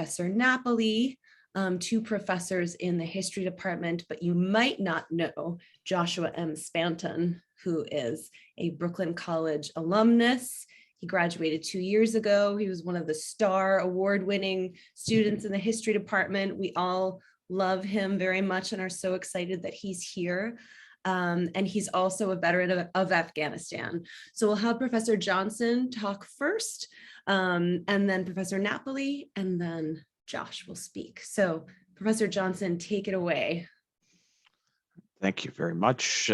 Professor Napoli, two professors in the history department, but you might not know Joshua M. Spanton, who is a Brooklyn College alumnus. He graduated 2 years ago. He was one of the star award-winning students in the history department. We all love him very much and are so excited that he's here. And he's also a veteran of Afghanistan. So we'll have Professor Johnson talk first, and then Professor Napoli, and then Josh will speak. So Professor Johnson, take it away. Thank you very much.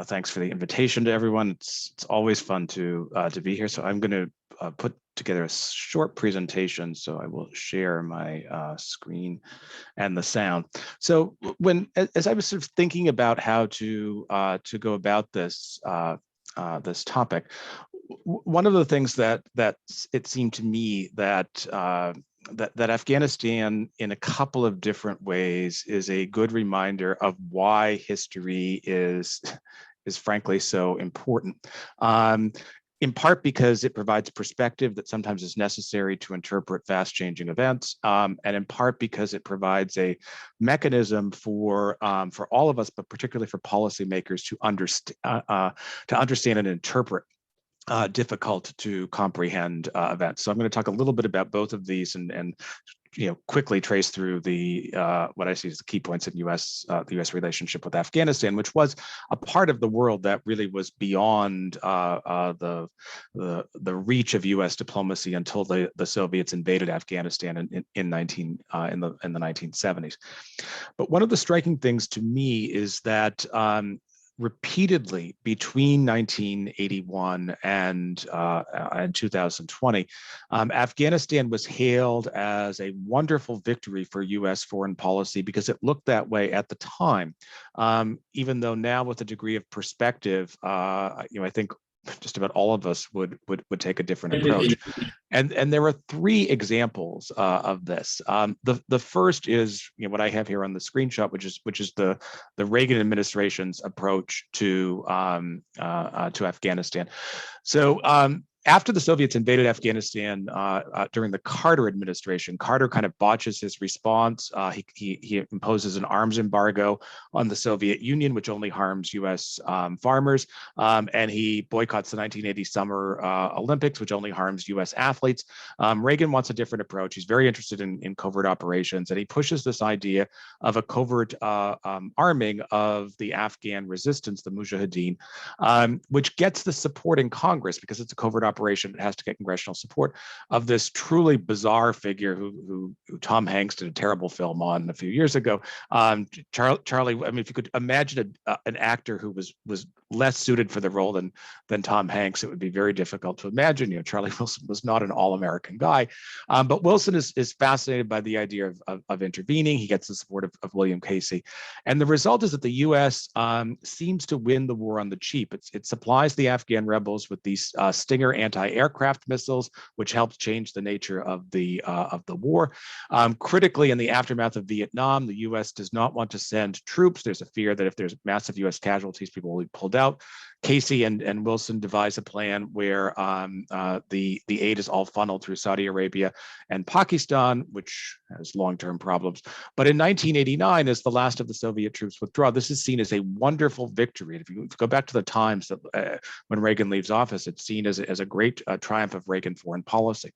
Thanks for the invitation to everyone. It's always fun to be here. So I'm going to put together a short presentation. So I will share my screen and the sound. So as I was sort of thinking about how to go about this this topic, one of the things that it seemed to me that Afghanistan, in a couple of different ways, is a good reminder of why history is frankly so important. In part because it provides perspective that sometimes is necessary to interpret fast-changing events, and in part because it provides a mechanism for all of us, but particularly for policymakers, to understand and interpret difficult to comprehend events. So I'm going to talk a little bit about both of these and quickly trace through the what I see as the key points in the U.S. relationship with Afghanistan, which was a part of the world that really was beyond the reach of U.S. diplomacy until the Soviets invaded Afghanistan in the 1970s. But one of the striking things to me is that repeatedly between 1981 and 2020, Afghanistan was hailed as a wonderful victory for U.S. foreign policy because it looked that way at the time. Even though now, with a degree of perspective, I think just about all of us would take a different approach. And there are three examples of this. The first is what I have here on the screenshot, which is the Reagan administration's approach to Afghanistan. So after the Soviets invaded Afghanistan during the Carter administration, Carter kind of botches his response. He imposes an arms embargo on the Soviet Union, which only harms U.S. farmers, and he boycotts the 1980 Summer Olympics, which only harms U.S. athletes. Reagan wants a different approach. He's very interested in covert operations, and he pushes this idea of a covert arming of the Afghan resistance, the Mujahideen, which gets the support in Congress because it's a covert operation. It has to get congressional support, of this truly bizarre figure who Tom Hanks did a terrible film on a few years ago. Charlie, I mean, if you could imagine an actor who was less suited for the role than Tom Hanks, it would be very difficult to imagine. Charlie Wilson was not an all-American guy, but Wilson is fascinated by the idea of intervening. He gets the support of William Casey, and the result is that the U.S. Seems to win the war on the cheap. It supplies the Afghan rebels with these Stinger anti-aircraft missiles, which helps change the nature of the war. Critically, in the aftermath of Vietnam, the U.S. does not want to send troops. There's a fear that if there's massive U.S. casualties, people will be pulled out. Casey and Wilson devise a plan where the aid is all funneled through Saudi Arabia and Pakistan, which has long-term problems. But in 1989, as the last of the Soviet troops withdraw, this is seen as a wonderful victory. If you go back to the times that when Reagan leaves office, it's seen as a great triumph of Reagan foreign policy.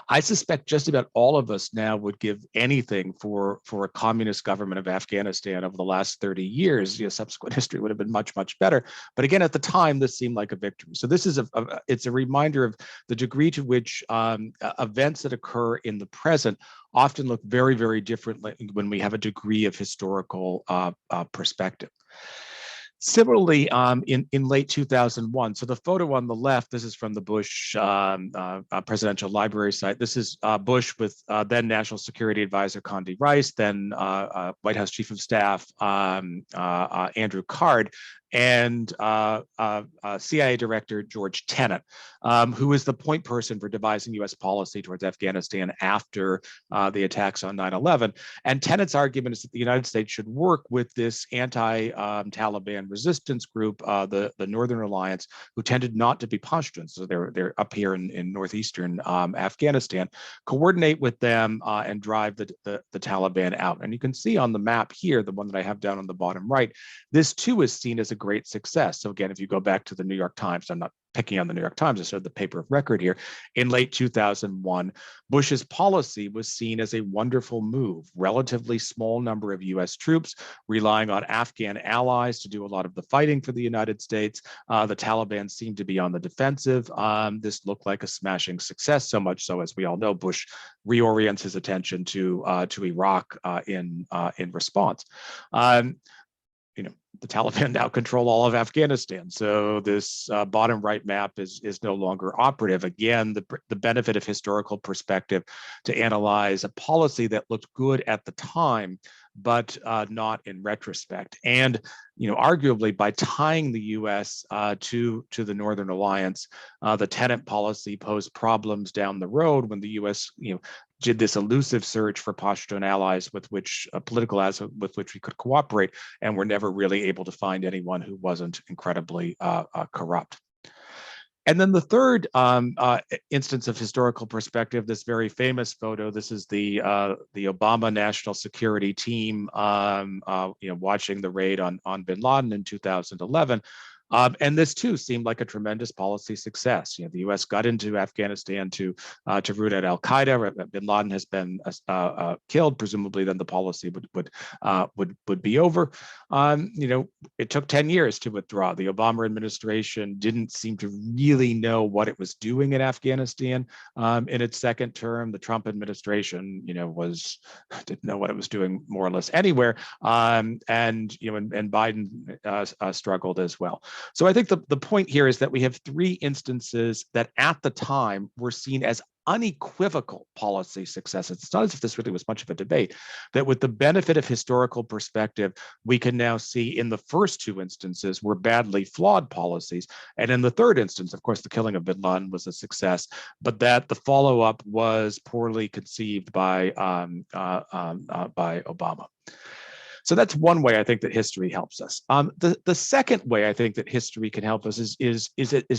I suspect just about all of us now would give anything for a communist government of Afghanistan over the last 30 years. Subsequent history would have been much, much better. But again, at the time, this seemed like a victory. So this is it's a reminder of the degree to which events that occur in the present often look very, very differently when we have a degree of historical perspective. Similarly, in late 2001, so the photo on the left, this is from the Bush presidential library site. This is Bush with then National Security Advisor Condi Rice, then White House Chief of Staff Andrew Card, and CIA Director George Tenet, who was the point person for devising U.S. policy towards Afghanistan after the attacks on 9/11. And Tenet's argument is that the United States should work with this anti-Taliban resistance group, the Northern Alliance, who tended not to be Pashtuns. So they're up here in northeastern Afghanistan, coordinate with them and drive the Taliban out. And you can see on the map here, the one that I have down on the bottom right, this too is seen as a great success. So again, if you go back to the New York Times, I'm not picking on the New York Times, I said the paper of record here, in late 2001, Bush's policy was seen as a wonderful move. Relatively small number of US troops relying on Afghan allies to do a lot of the fighting for the United States. The Taliban seemed to be on the defensive. This looked like a smashing success, so much so, as we all know, Bush reorients his attention to Iraq in response. The Taliban now control all of Afghanistan. So this bottom right map is no longer operative. Again, the benefit of historical perspective to analyze a policy that looked good at the time, but not in retrospect. And arguably by tying the U.S. to the Northern Alliance, the Tenet policy posed problems down the road when the U.S. Did this elusive search for Pashtun allies with which political allies with which we could cooperate, and were never really able to find anyone who wasn't incredibly corrupt. And then the third instance of historical perspective, this very famous photo. This is the Obama National Security Team, watching the raid on Bin Laden in 2011. And this too seemed like a tremendous policy success. The U.S. got into Afghanistan to root out Al Qaeda. Bin Laden has been killed. Presumably, then the policy would be over. It took 10 years to withdraw. The Obama administration didn't seem to really know what it was doing in Afghanistan in its second term. The Trump administration, didn't know what it was doing more or less anywhere. And Biden struggled as well. So I think the point here is that we have three instances that at the time were seen as unequivocal policy successes. It's not as if this really was much of a debate, that with the benefit of historical perspective, we can now see in the first two instances were badly flawed policies. And in the third instance, of course, the killing of bin Laden was a success, but that the follow-up was poorly conceived by Obama. So that's one way I think that history helps us. The second way I think that history can help us is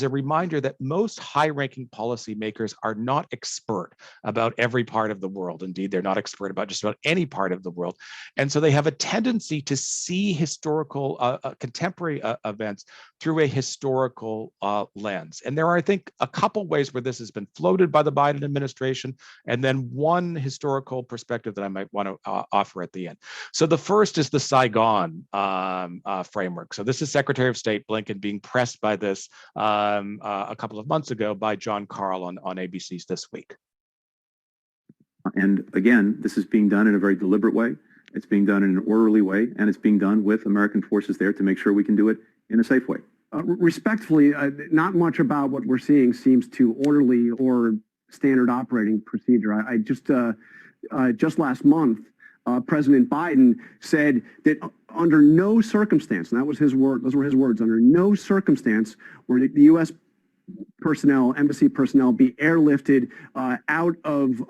a reminder that most high-ranking policymakers are not expert about every part of the world. Indeed, they're not expert about just about any part of the world. And so they have a tendency to see historical, contemporary events through a historical lens. And there are, I think, a couple ways where this has been floated by the Biden administration, and then one historical perspective that I might want to offer at the end. So the first is the Saigon framework. So this is Secretary of State Blinken being pressed by this a couple of months ago by John Karl on ABC's This Week. And again, this is being done in a very deliberate way. It's being done in an orderly way, and it's being done with American forces there to make sure we can do it in a safe way. Respectfully, not much about what we're seeing seems too orderly or standard operating procedure. I just last month, President Biden said that under no circumstance, and that was his word, those were his words, under no circumstance would the U.S. personnel, embassy personnel, be airlifted out of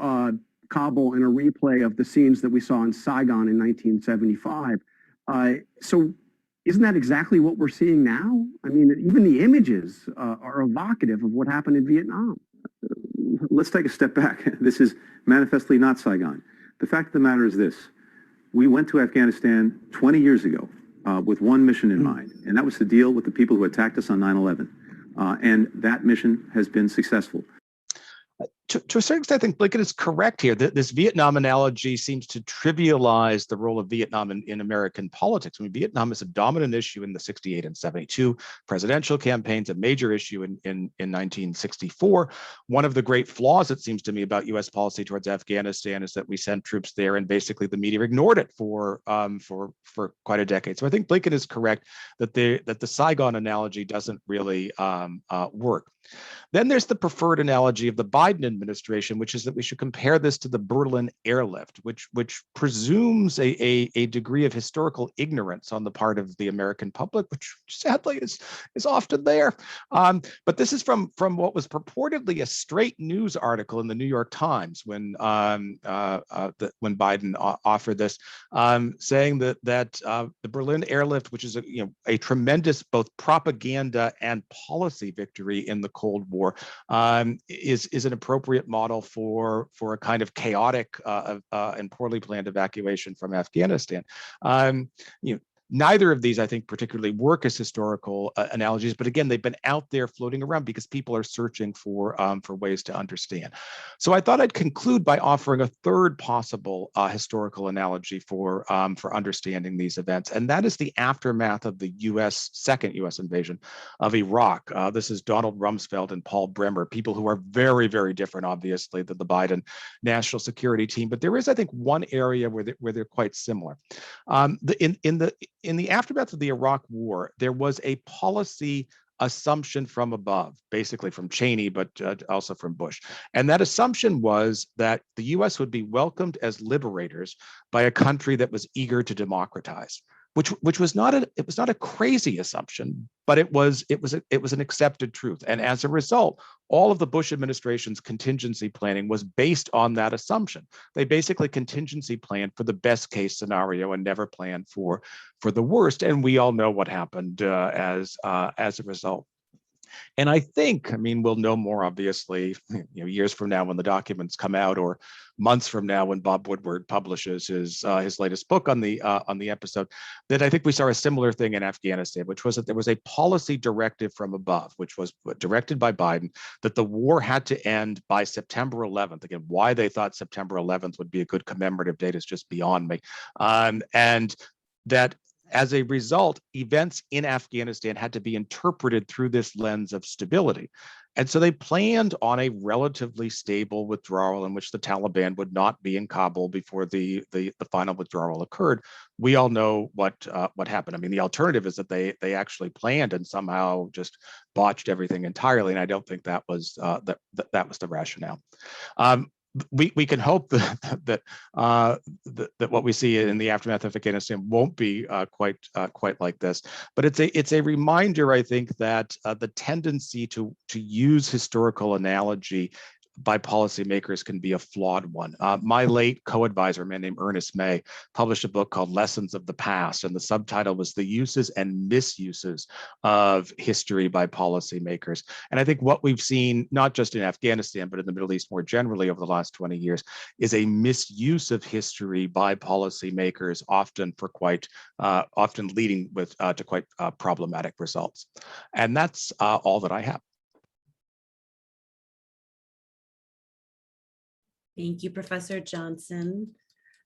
Kabul in a replay of the scenes that we saw in Saigon in 1975. So isn't that exactly what we're seeing now? I mean, even the images are evocative of what happened in Vietnam. Let's take a step back. This is manifestly not Saigon. The fact of the matter is this: we went to Afghanistan 20 years ago with one mission in mind, and that was to deal with the people who attacked us on 9/11. And that mission has been successful. To a certain extent, I think Blinken is correct here. This Vietnam analogy seems to trivialize the role of Vietnam in American politics. I mean, Vietnam is a dominant issue in the 68 and 72 presidential campaigns, a major issue in 1964. One of the great flaws, it seems to me, about U.S. policy towards Afghanistan is that we sent troops there and basically the media ignored it for quite a decade. So I think Blinken is correct that the Saigon analogy doesn't really work. Then there's the preferred analogy of the Biden administration, which is that we should compare this to the Berlin airlift, which presumes a degree of historical ignorance on the part of the American public, which sadly is often there. But this is from what was purportedly a straight news article in the New York Times when Biden offered this, saying that the Berlin airlift, which is a tremendous both propaganda and policy victory in the Cold War, is an appropriate model for a kind of chaotic and poorly planned evacuation from Afghanistan. Neither of these, I think, particularly work as historical analogies, but again, they've been out there floating around because people are searching for ways to understand. So I thought I'd conclude by offering a third possible historical analogy for understanding these events, and that is the aftermath of the second U.S. invasion of Iraq. This is Donald Rumsfeld and Paul Bremer, people who are very, very different, obviously, than the Biden national security team. But there is, I think, one area where they're quite similar. In the aftermath of the Iraq War, there was a policy assumption from above, basically from Cheney, but also from Bush. And that assumption was that the US would be welcomed as liberators by a country that was eager to democratize, which was not a crazy assumption, but it was an accepted truth. And as a result, all of the Bush administration's contingency planning was based on that assumption. They basically contingency planned for the best case scenario and never planned for the worst. And we all know what happened as a result. And I think, we'll know more, obviously, years from now when the documents come out, or months from now when Bob Woodward publishes his latest book on the episode, that I think we saw a similar thing in Afghanistan, which was that there was a policy directive from above, which was directed by Biden, that the war had to end by September 11th. Again, why they thought September 11th would be a good commemorative date is just beyond me. And that as a result, events in Afghanistan had to be interpreted through this lens of stability. And so they planned on a relatively stable withdrawal in which the Taliban would not be in Kabul before the final withdrawal occurred. We all know what happened. The alternative is that they actually planned and somehow just botched everything entirely. And I don't think that was that was the rationale. We can hope that what we see in the aftermath of Afghanistan won't be quite like this, but it's a reminder, I think, that the tendency to use historical analogy by policymakers can be a flawed one. My late co-advisor, a man named Ernest May, published a book called Lessons of the Past, and the subtitle was The Uses and Misuses of History by Policymakers. And I think what we've seen, not just in Afghanistan, but in the Middle East more generally over the last 20 years, is a misuse of history by policymakers, often leading to quite problematic results. And that's all that I have. Thank you, Professor Johnson.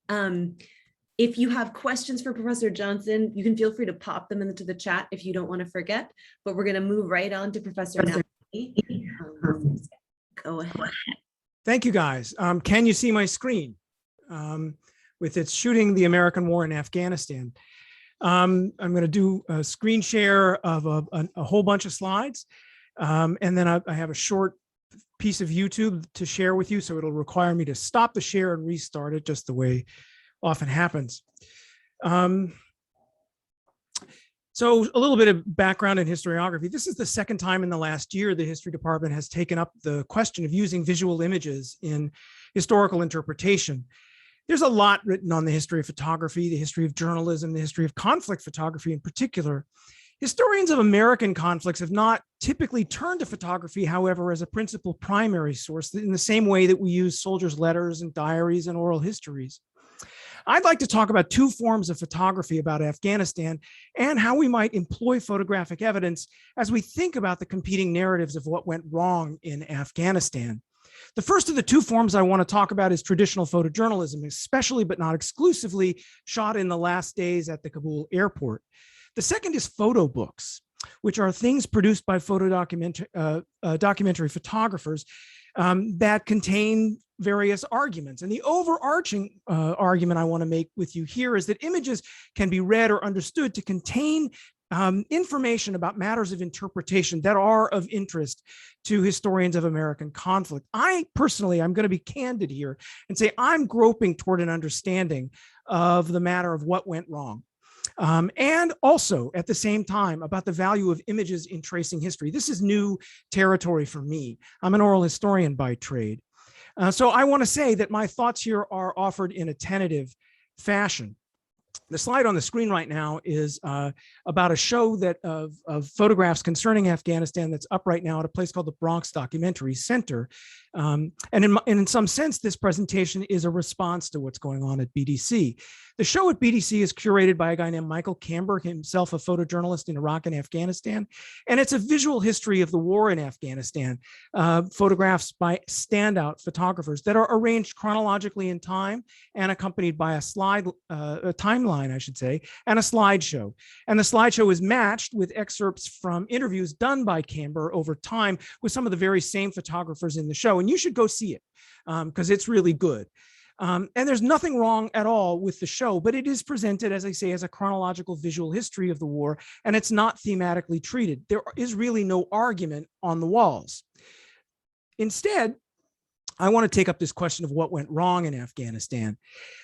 If you have questions for Professor Johnson, you can feel free to pop them into the chat if you don't want to forget, but we're going to move right on to Professor Napoli. Go ahead. Thank you, guys. Can you see my screen with its shooting the American war in Afghanistan? I'm going to do a screen share of a whole bunch of slides, and then I have a short piece of YouTube to share with you, so it'll require me to stop the share and restart it, just the way often happens. So a little bit of background in historiography. This is the second time in the last year the history department has taken up the question of using visual images in historical interpretation. There's a lot written on the history of photography, the history of journalism, the history of conflict photography in particular. Historians of American conflicts have not typically turned to photography, however, as a principal primary source, in the same way that we use soldiers' letters and diaries and oral histories. I'd like to talk about two forms of photography about Afghanistan and how we might employ photographic evidence as we think about the competing narratives of what went wrong in Afghanistan. The first of the two forms I want to talk about is traditional photojournalism, especially but not exclusively shot in the last days at the Kabul airport. The second is photo books, which are things produced by documentary photographers that contain various arguments. And the overarching argument I want to make with you here is that images can be read or understood to contain information about matters of interpretation that are of interest to historians of American conflict. I personally, I'm going to be candid here and say I'm groping toward an understanding of the matter of what went wrong. And also at the same time about the value of images in tracing history. This is new territory for me. I'm an oral historian by trade. So I want to say that my thoughts here are offered in a tentative fashion. The slide on the screen right now is about a show that of photographs concerning Afghanistan that's up right now at a place called the Bronx Documentary Center. And in some sense, this presentation is a response to what's going on at BDC. The show at BDC is curated by a guy named Michael Camber, himself a photojournalist in Iraq and Afghanistan. And it's a visual history of the war in Afghanistan, photographs by standout photographers that are arranged chronologically in time and accompanied by a timeline, I should say, and a slideshow. And the slideshow is matched with excerpts from interviews done by Camber over time with some of the very same photographers in the show. And you should go see it because it's really good. And there's nothing wrong at all with the show, but it is presented, as I say, as a chronological visual history of the war, and it's not thematically treated. There is really no argument on the walls. Instead, I want to take up this question of what went wrong in Afghanistan.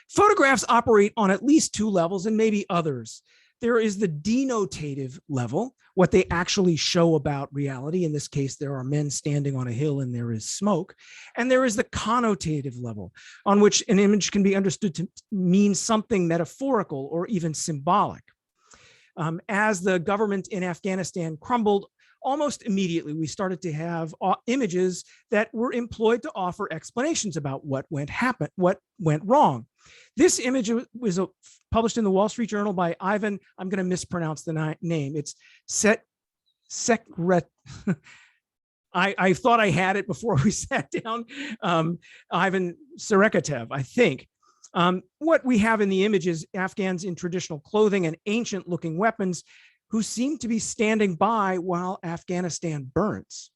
Photographs operate on at least two levels and maybe others. There is the denotative level, what they actually show about reality. In this case, there are men standing on a hill and there is smoke. And there is the connotative level, on which an image can be understood to mean something metaphorical or even symbolic. As the government in Afghanistan crumbled, almost immediately, we started to have images that were employed to offer explanations about what went wrong. This image was published in the Wall Street Journal by Ivan. I'm going to mispronounce the name. It's Sekret. I thought I had it before we sat down. Ivan Serekatev, I think. What we have in the image is Afghans in traditional clothing and ancient-looking weapons who seem to be standing by while Afghanistan burns.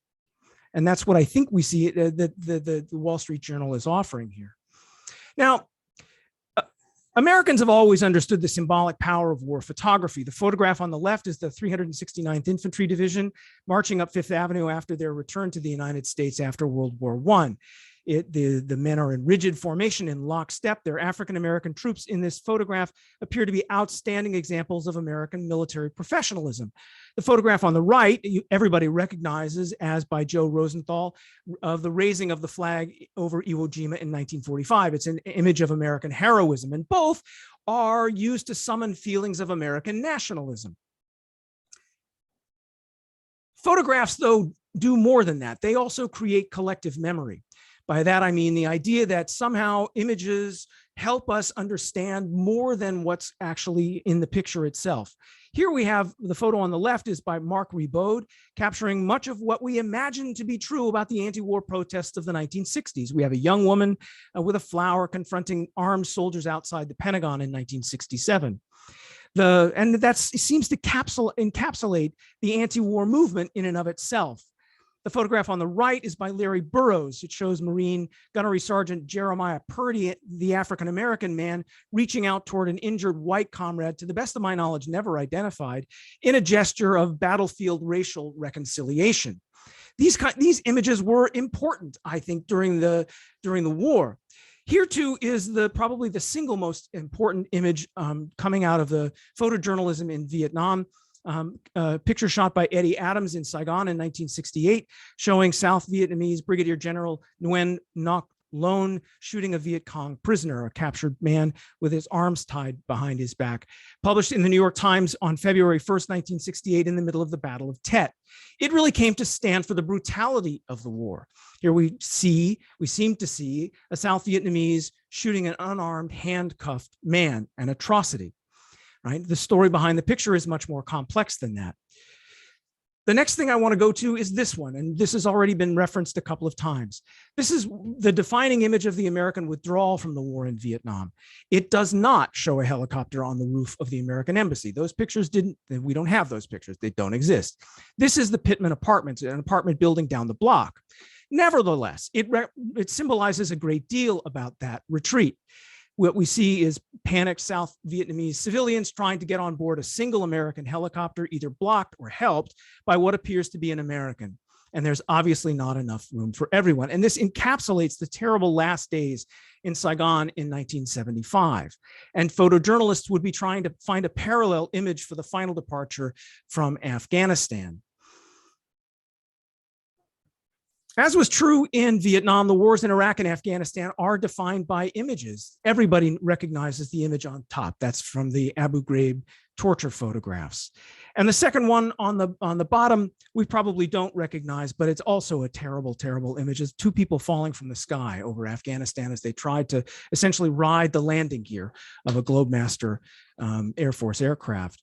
And that's what I think we see that the Wall Street Journal is offering here. Now, Americans have always understood the symbolic power of war photography. The photograph on the left is the 369th Infantry Division marching up Fifth Avenue after their return to the United States after World War I. The men are in rigid formation in lockstep. Their African-American troops in this photograph appear to be outstanding examples of American military professionalism. The photograph on the right, everybody recognizes as by Joe Rosenthal of the raising of the flag over Iwo Jima in 1945. It's an image of American heroism, and both are used to summon feelings of American nationalism. Photographs, though, do more than that. They also create collective memory. By that, I mean the idea that somehow images help us understand more than what's actually in the picture itself. Here we have the photo on the left is by Mark Ribaude, capturing much of what we imagine to be true about the anti-war protests of the 1960s. We have a young woman with a flower confronting armed soldiers outside the Pentagon in 1967. And that seems to encapsulate the anti-war movement in and of itself. The photograph on the right is by Larry Burroughs. It shows Marine Gunnery Sergeant Jeremiah Purdy, the African-American man, reaching out toward an injured white comrade, to the best of my knowledge, never identified, in a gesture of battlefield racial reconciliation. These images were important, I think, during the war. Here too is probably the single most important image coming out of the photojournalism in Vietnam. A picture shot by Eddie Adams in Saigon in 1968, showing South Vietnamese Brigadier General Nguyen Ngoc Loan shooting a Viet Cong prisoner, a captured man with his arms tied behind his back. Published in the New York Times on February 1st, 1968, in the middle of the Battle of Tet. It really came to stand for the brutality of the war. Here we seem to see a South Vietnamese shooting an unarmed, handcuffed man, an atrocity. Right? The story behind the picture is much more complex than that. The next thing I want to go to is this one, and this has already been referenced a couple of times. This is the defining image of the American withdrawal from the war in Vietnam. It does not show a helicopter on the roof of the American embassy. Those pictures we don't have those pictures. They don't exist. This is the Pittman Apartments, an apartment building down the block. Nevertheless, it symbolizes a great deal about that retreat. What we see is panicked South Vietnamese civilians trying to get on board a single American helicopter, either blocked or helped by what appears to be an American. And there's obviously not enough room for everyone. And this encapsulates the terrible last days in Saigon in 1975. And photojournalists would be trying to find a parallel image for the final departure from Afghanistan. As was true in Vietnam, the wars in Iraq and Afghanistan are defined by images. Everybody recognizes the image on top. That's from the Abu Ghraib torture photographs. And the second one on the bottom, we probably don't recognize, but it's also a terrible, terrible image. It's two people falling from the sky over Afghanistan as they tried to essentially ride the landing gear of a Globemaster Air Force aircraft.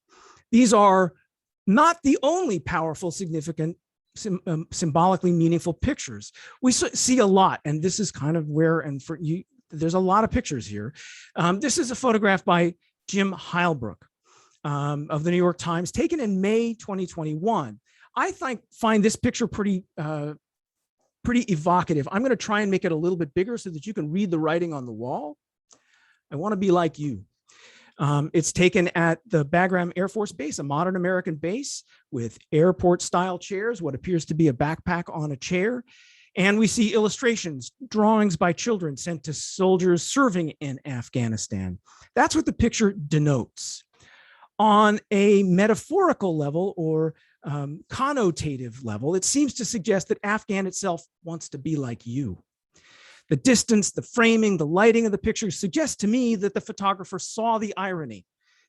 These are not the only powerful, significant, symbolically meaningful pictures. We see a lot, and this is kind of where, and for you, there's a lot of pictures here. This is a photograph by Jim Heilbrook of the New York Times, taken in May 2021. I find this picture pretty evocative. I'm going to try and make it a little bit bigger so that you can read the writing on the wall. I want to be like you. It's taken at the Bagram Air Force Base, a modern American base with airport-style chairs, what appears to be a backpack on a chair. And we see illustrations, drawings by children sent to soldiers serving in Afghanistan. That's what the picture denotes. On a metaphorical level or connotative level, it seems to suggest that Afghan itself wants to be like you. The distance, the framing, the lighting of the picture suggests to me that the photographer saw the irony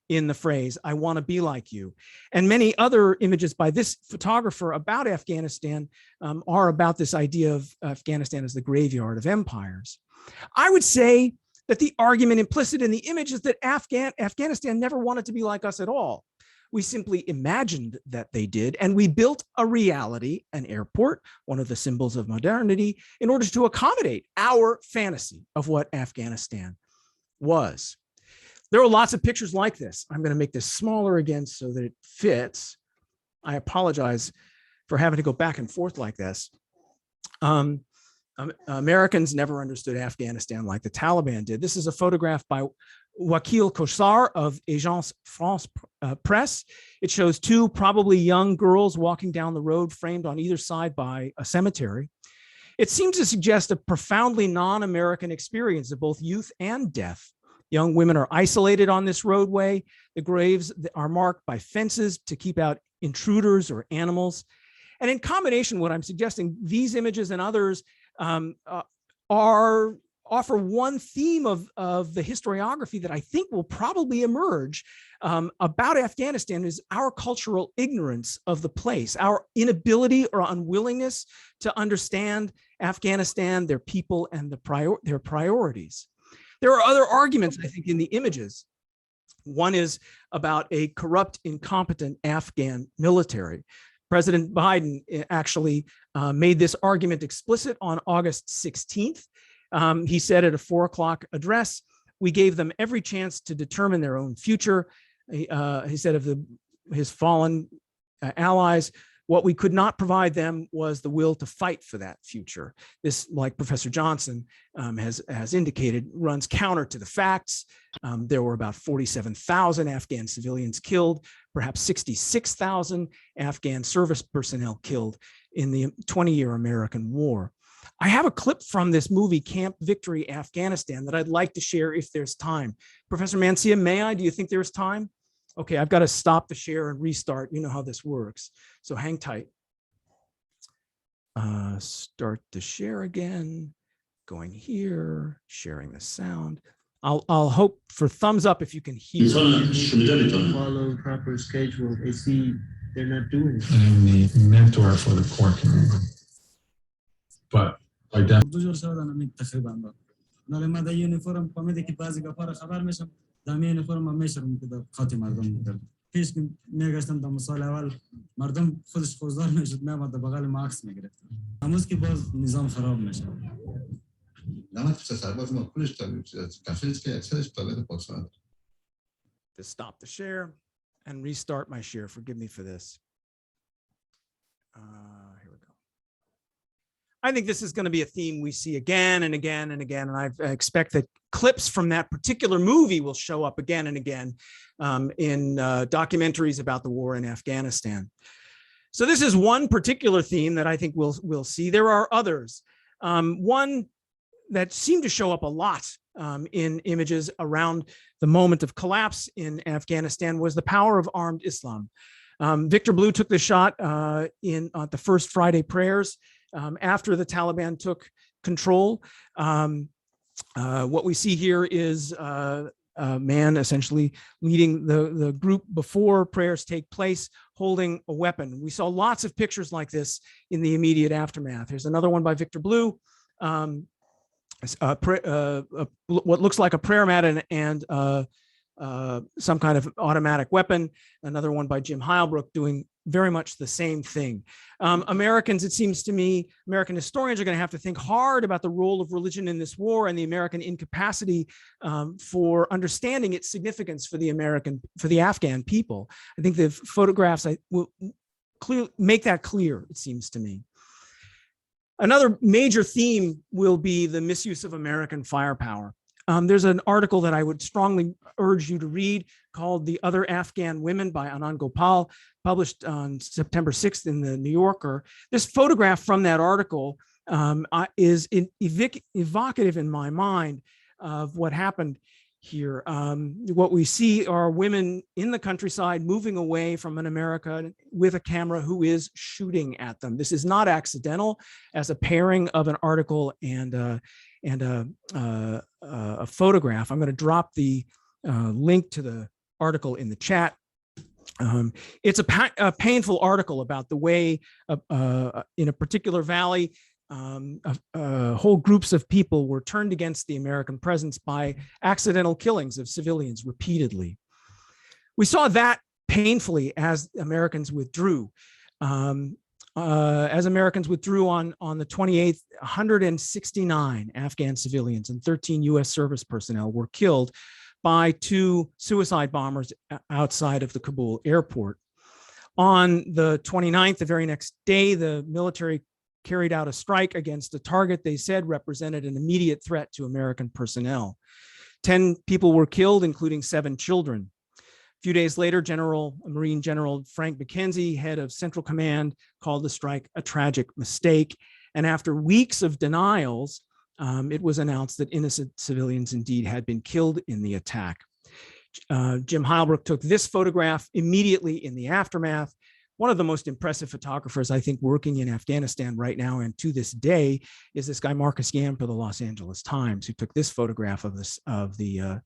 in the phrase, "I want to be like you." And many other images by this photographer about Afghanistan are about this idea of Afghanistan as the graveyard of empires. I would say that the argument implicit in the image is that Afghanistan never wanted to be like us at all. We simply imagined that they did, and we built a reality, an airport, one of the symbols of modernity, in order to accommodate our fantasy of what Afghanistan was. There are lots of pictures like this. I'm going to make this smaller again so that it fits. I apologize for having to go back and forth like this. Americans never understood Afghanistan like the Taliban did. This is a photograph by Wakil Kossar of Agence France Presse. It shows two probably young girls walking down the road, framed on either side by a cemetery. It seems to suggest a profoundly non-American experience of both youth and death. Young women are isolated on this roadway. The graves are marked by fences to keep out intruders or animals. And in combination, what I'm suggesting, these images and others offer one theme of the historiography that I think will probably emerge about Afghanistan is our cultural ignorance of the place, our inability or unwillingness to understand Afghanistan, their people, and their priorities. There are other arguments, I think, in the images. One is about a corrupt, incompetent Afghan military. President Biden actually made this argument explicit on August 16th. He said at a 4 o'clock address, "We gave them every chance to determine their own future." He said of his fallen allies, what we could not provide them was the will to fight for that future. This, like Professor Johnson has indicated, runs counter to the facts. There were about 47,000 Afghan civilians killed, perhaps 66,000 Afghan service personnel killed in the 20-year American War. I have a clip from this movie, Camp Victory, Afghanistan, that I'd like to share if there's time. Professor Mancia, may I? Do you think there's time? Okay, I've got to stop the share and restart. You know how this works. So hang tight. Start the share again. Going here, sharing the sound. I'll hope for thumbs up if you can hear. Follow proper schedule. They see they're not doing it. I'm the mentor for the core community. But like that. پیش که میگشتم در سال اول مردم خودش خوزدار میشد میامد در بغل ما عکس میگرفت امروز که باز نظام خراب میشه To stop the share and restart my share. Forgive me for this. Here we go. I think this is going to be a theme we see again and again and again, and I expect that clips from that particular movie will show up again and again in documentaries about the war in Afghanistan. So this is one particular theme that I think we'll see. There are others. One that seemed to show up a lot in images around the moment of collapse in Afghanistan was the power of armed Islam. Victor Blue took the shot in the first Friday prayers after the Taliban took control. What we see here is a man essentially leading the group before prayers take place, holding a weapon. We saw lots of pictures like this in the immediate aftermath. Here's another one by Victor Blue. What looks like a prayer mat and some kind of automatic weapon. Another one by Jim Heilbrook doing very much the same thing. Americans, it seems to me, American historians are going to have to think hard about the role of religion in this war and the American incapacity for understanding its significance for the Afghan people. I think the photographs will make that clear, it seems to me. Another major theme will be the misuse of American firepower. There's an article that I would strongly urge you to read called "The Other Afghan Women" by Anan Gopal, published on September 6th in the New Yorker. This photograph from that article is evocative in my mind of what happened here. What we see are women in the countryside moving away from an America with a camera who is shooting at them. This is not accidental as a pairing of an article and a photograph. I'm going to drop the link to the article in the chat. It's a painful article about the way in a particular valley, whole groups of people were turned against the American presence by accidental killings of civilians repeatedly. We saw that painfully as Americans withdrew. As Americans withdrew on the 28th, 169 Afghan civilians and 13 US service personnel were killed by 2 suicide bombers outside of the Kabul airport. On the 29th, the very next day, the military carried out a strike against a target they said represented an immediate threat to American personnel. 10 people were killed, including 7 children. A few days later, Marine General Frank McKenzie, head of Central Command, called the strike a tragic mistake. And after weeks of denials, it was announced that innocent civilians indeed had been killed in the attack. Jim Heilbrook took this photograph immediately in the aftermath. One of the most impressive photographers, I think, working in Afghanistan right now and to this day is this guy Marcus Yam for the Los Angeles Times, who took this photograph of the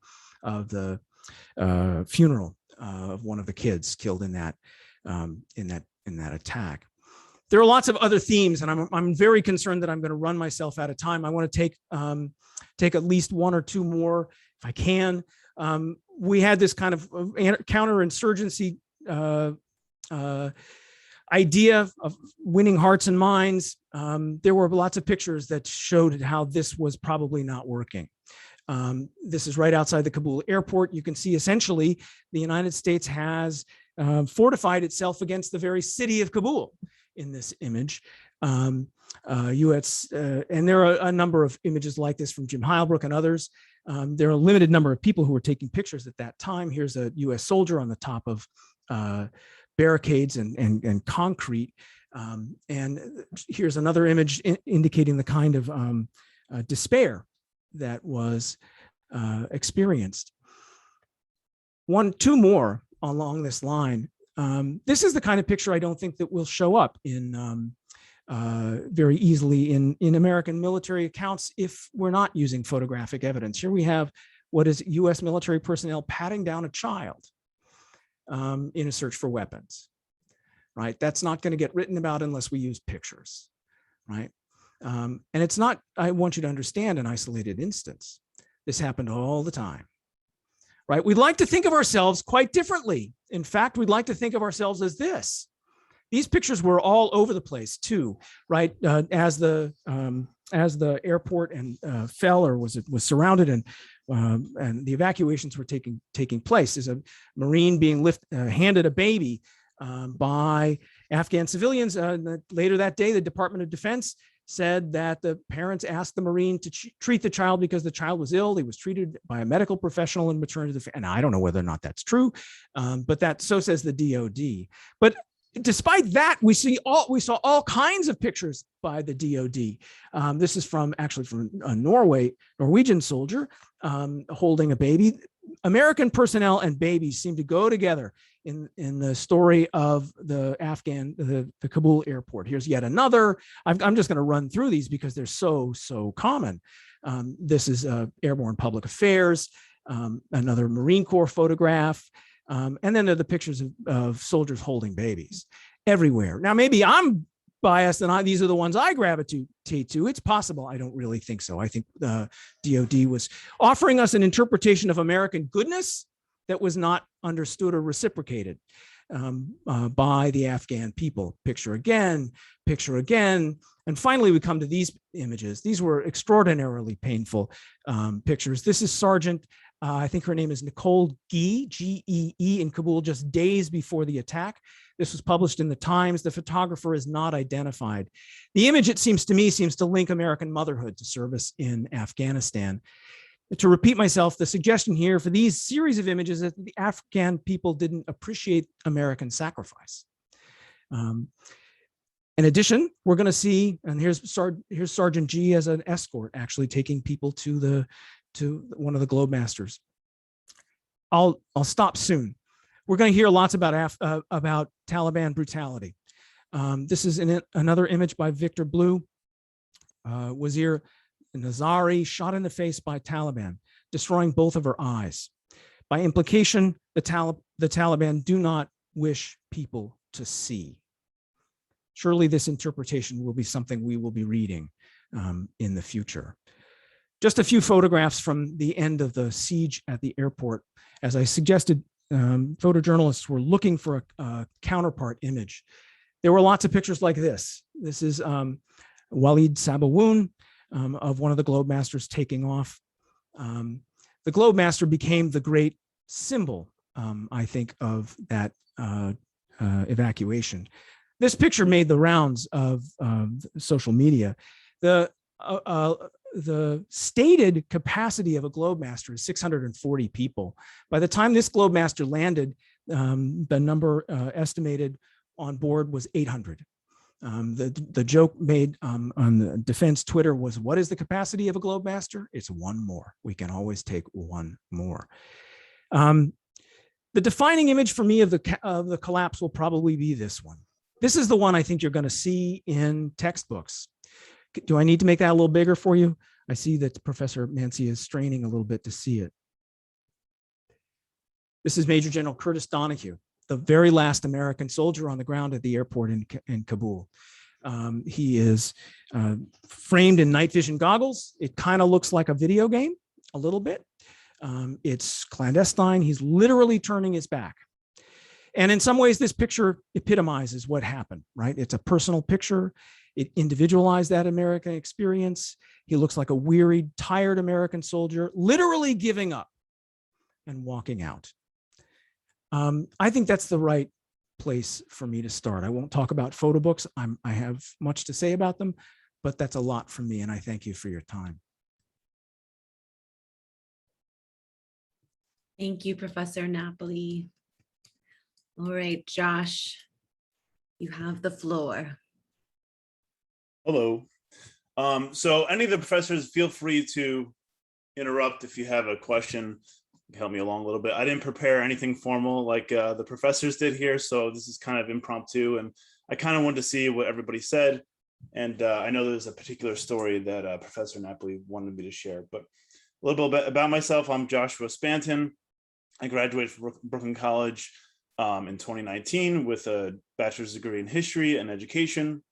funeral of one of the kids killed in that attack. There are lots of other themes, and I'm very concerned that I'm going to run myself out of time. I want to take at least 1 or 2 more if I can. We had this kind of counterinsurgency idea of winning hearts and minds. There were lots of pictures that showed how this was probably not working. This is right outside the Kabul airport. You can see essentially the United States has fortified itself against the very city of Kabul in this image. And there are a number of images like this from Jim Heilbrook and others. There are a limited number of people who were taking pictures at that time. Here's a US soldier on the top of barricades and concrete. And here's another image indicating the kind of despair that was experienced. 2 more along this line. This is the kind of picture I don't think that will show up in very easily in American military accounts if we're not using photographic evidence. Here we have what is US military personnel patting down a child in a search for weapons, right? That's not going to get written about unless we use pictures, right? And it's not, I want you to understand, an isolated instance. This happened all the time, right? We'd like to think of ourselves quite differently. In fact, we'd like to think of ourselves as this. These pictures were all over the place too, right? As the airport fell or was surrounded and the evacuations were taking place. There's a Marine being handed a baby by Afghan civilians. Later that day, the Department of Defense said that the parents asked the Marine to treat the child because the child was ill. He was treated by a medical professional and returned to the, and I don't know whether or not that's true, but that, so says the DOD. But despite that, we saw all kinds of pictures by the DOD. This is from a Norwegian soldier holding a baby. American personnel and babies seem to go together in the story of the Kabul airport. Here's yet another. I'm just going to run through these because they're so common. This is airborne public affairs, another Marine Corps photograph. And then there are the pictures of soldiers holding babies everywhere. Now, maybe I'm biased and these are the ones I gravitate to. It's possible. I don't really think so. I think the DOD was offering us an interpretation of American goodness that was not understood or reciprocated by the Afghan people. Picture again. And finally, we come to these images. These were extraordinarily painful pictures. This is Sergeant, I think her name is Nicole Gee, G-E-E, in Kabul just days before the attack. This was published in the Times. The photographer is not identified. The image, it seems to me, seems to link American motherhood to service in Afghanistan. To repeat myself, the suggestion here for these series of images is that the Afghan people didn't appreciate American sacrifice. In addition, we're going to see, and here's Sergeant G as an escort, actually taking people to one of the Globe Masters. I'll stop soon. We're going to hear lots about Taliban brutality. This is another image by Victor Blue. Wazir Nazari shot in the face by Taliban, destroying both of her eyes. By implication, the Taliban do not wish people to see. Surely this interpretation will be something we will be reading in the future. Just a few photographs from the end of the siege at the airport. As I suggested, photojournalists were looking for a counterpart image. There were lots of pictures like this. This is Walid Sabawoon of one of the Globe Masters taking off. The Globe Master became the great symbol, I think, of that evacuation. This picture made the rounds of social media. The stated capacity of a Globe Master is 640 people. By the time this Globe Master landed, the number estimated on board was 800. The joke made on the defense Twitter was, what is the capacity of a Globe Master? It's one more. We can always take one more. The defining image for me of the collapse will probably be this one. This is the one I think you're going to see in textbooks. Do I need to make that a little bigger for you? I see that Professor Mancy is straining a little bit to see it. This is Major General Curtis Donahue, the very last American soldier on the ground at the airport in Kabul. He is framed in night vision goggles. It kind of looks like a video game, a little bit. It's clandestine. He's literally turning his back. And in some ways, this picture epitomizes what happened, right? It's a personal picture. It individualized that American experience. He looks like a wearied, tired American soldier, literally giving up and walking out. I think that's the right place for me to start. I won't talk about photo books. I have much to say about them, but that's a lot from me, and I thank you for your time. Thank you, Professor Napoli. All right, Josh, you have the floor. Hello. So any of the professors, feel free to interrupt if you have a question. Help me along a little bit. I didn't prepare anything formal like the professors did here, so this is kind of impromptu, and I kind of wanted to see what everybody said. And I know there's a particular story that Professor Napoli wanted me to share, but a little bit about myself. I'm Joshua Spanton. I graduated from Brooklyn College in 2019 with a bachelor's degree in history and education.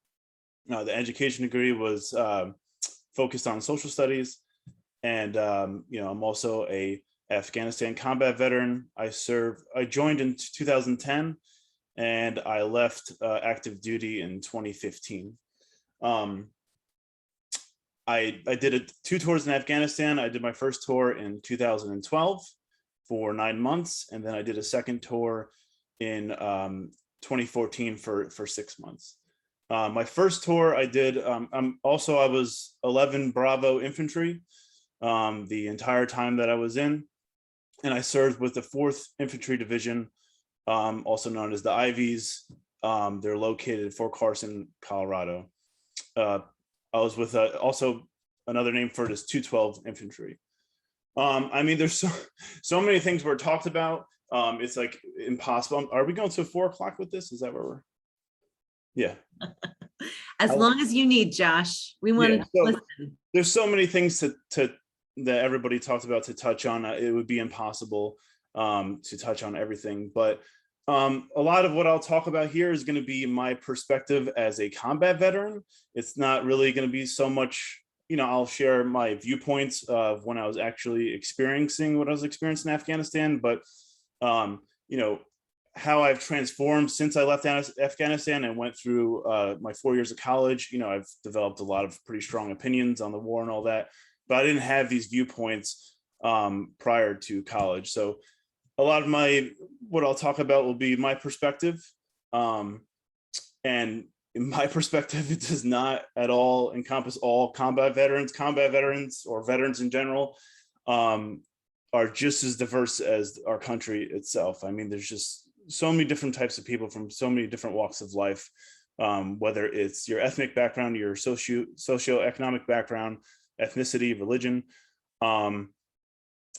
The education degree was focused on social studies, and I'm also a Afghanistan combat veteran. I joined in 2010, and I left active duty in 2015. I did 2 tours in Afghanistan. I did my first tour in 2012 for 9 months, and then I did a second tour in 2014 for 6 months. My first tour I did, I was 11 Bravo infantry the entire time that I was in, and I served with the 4th Infantry Division, also known as the Ivies. They're located in Fort Carson, Colorado. I was with also another name for it is 212 Infantry. I mean, there's so many things were talked about. It's like impossible. Are we going to 4 o'clock with this? Is that where we're? Yeah. As long as you need, Josh. We want to listen. There's so many things that everybody talked about to touch on. It would be impossible to touch on everything, but a lot of what I'll talk about here is going to be my perspective as a combat veteran. It's not really going to be so much, I'll share my viewpoints of when I was actually experiencing what I was experiencing in Afghanistan, but how I've transformed since I left Afghanistan and went through my 4 years of college. I've developed a lot of pretty strong opinions on the war and all that, but I didn't have these viewpoints prior to college. So a lot of what I'll talk about will be my perspective. And in my perspective, it does not at all encompass all combat veterans. Combat veterans or veterans in general are just as diverse as our country itself. I mean, there's just so many different types of people from so many different walks of life, whether it's your ethnic background, your socioeconomic background, ethnicity, religion.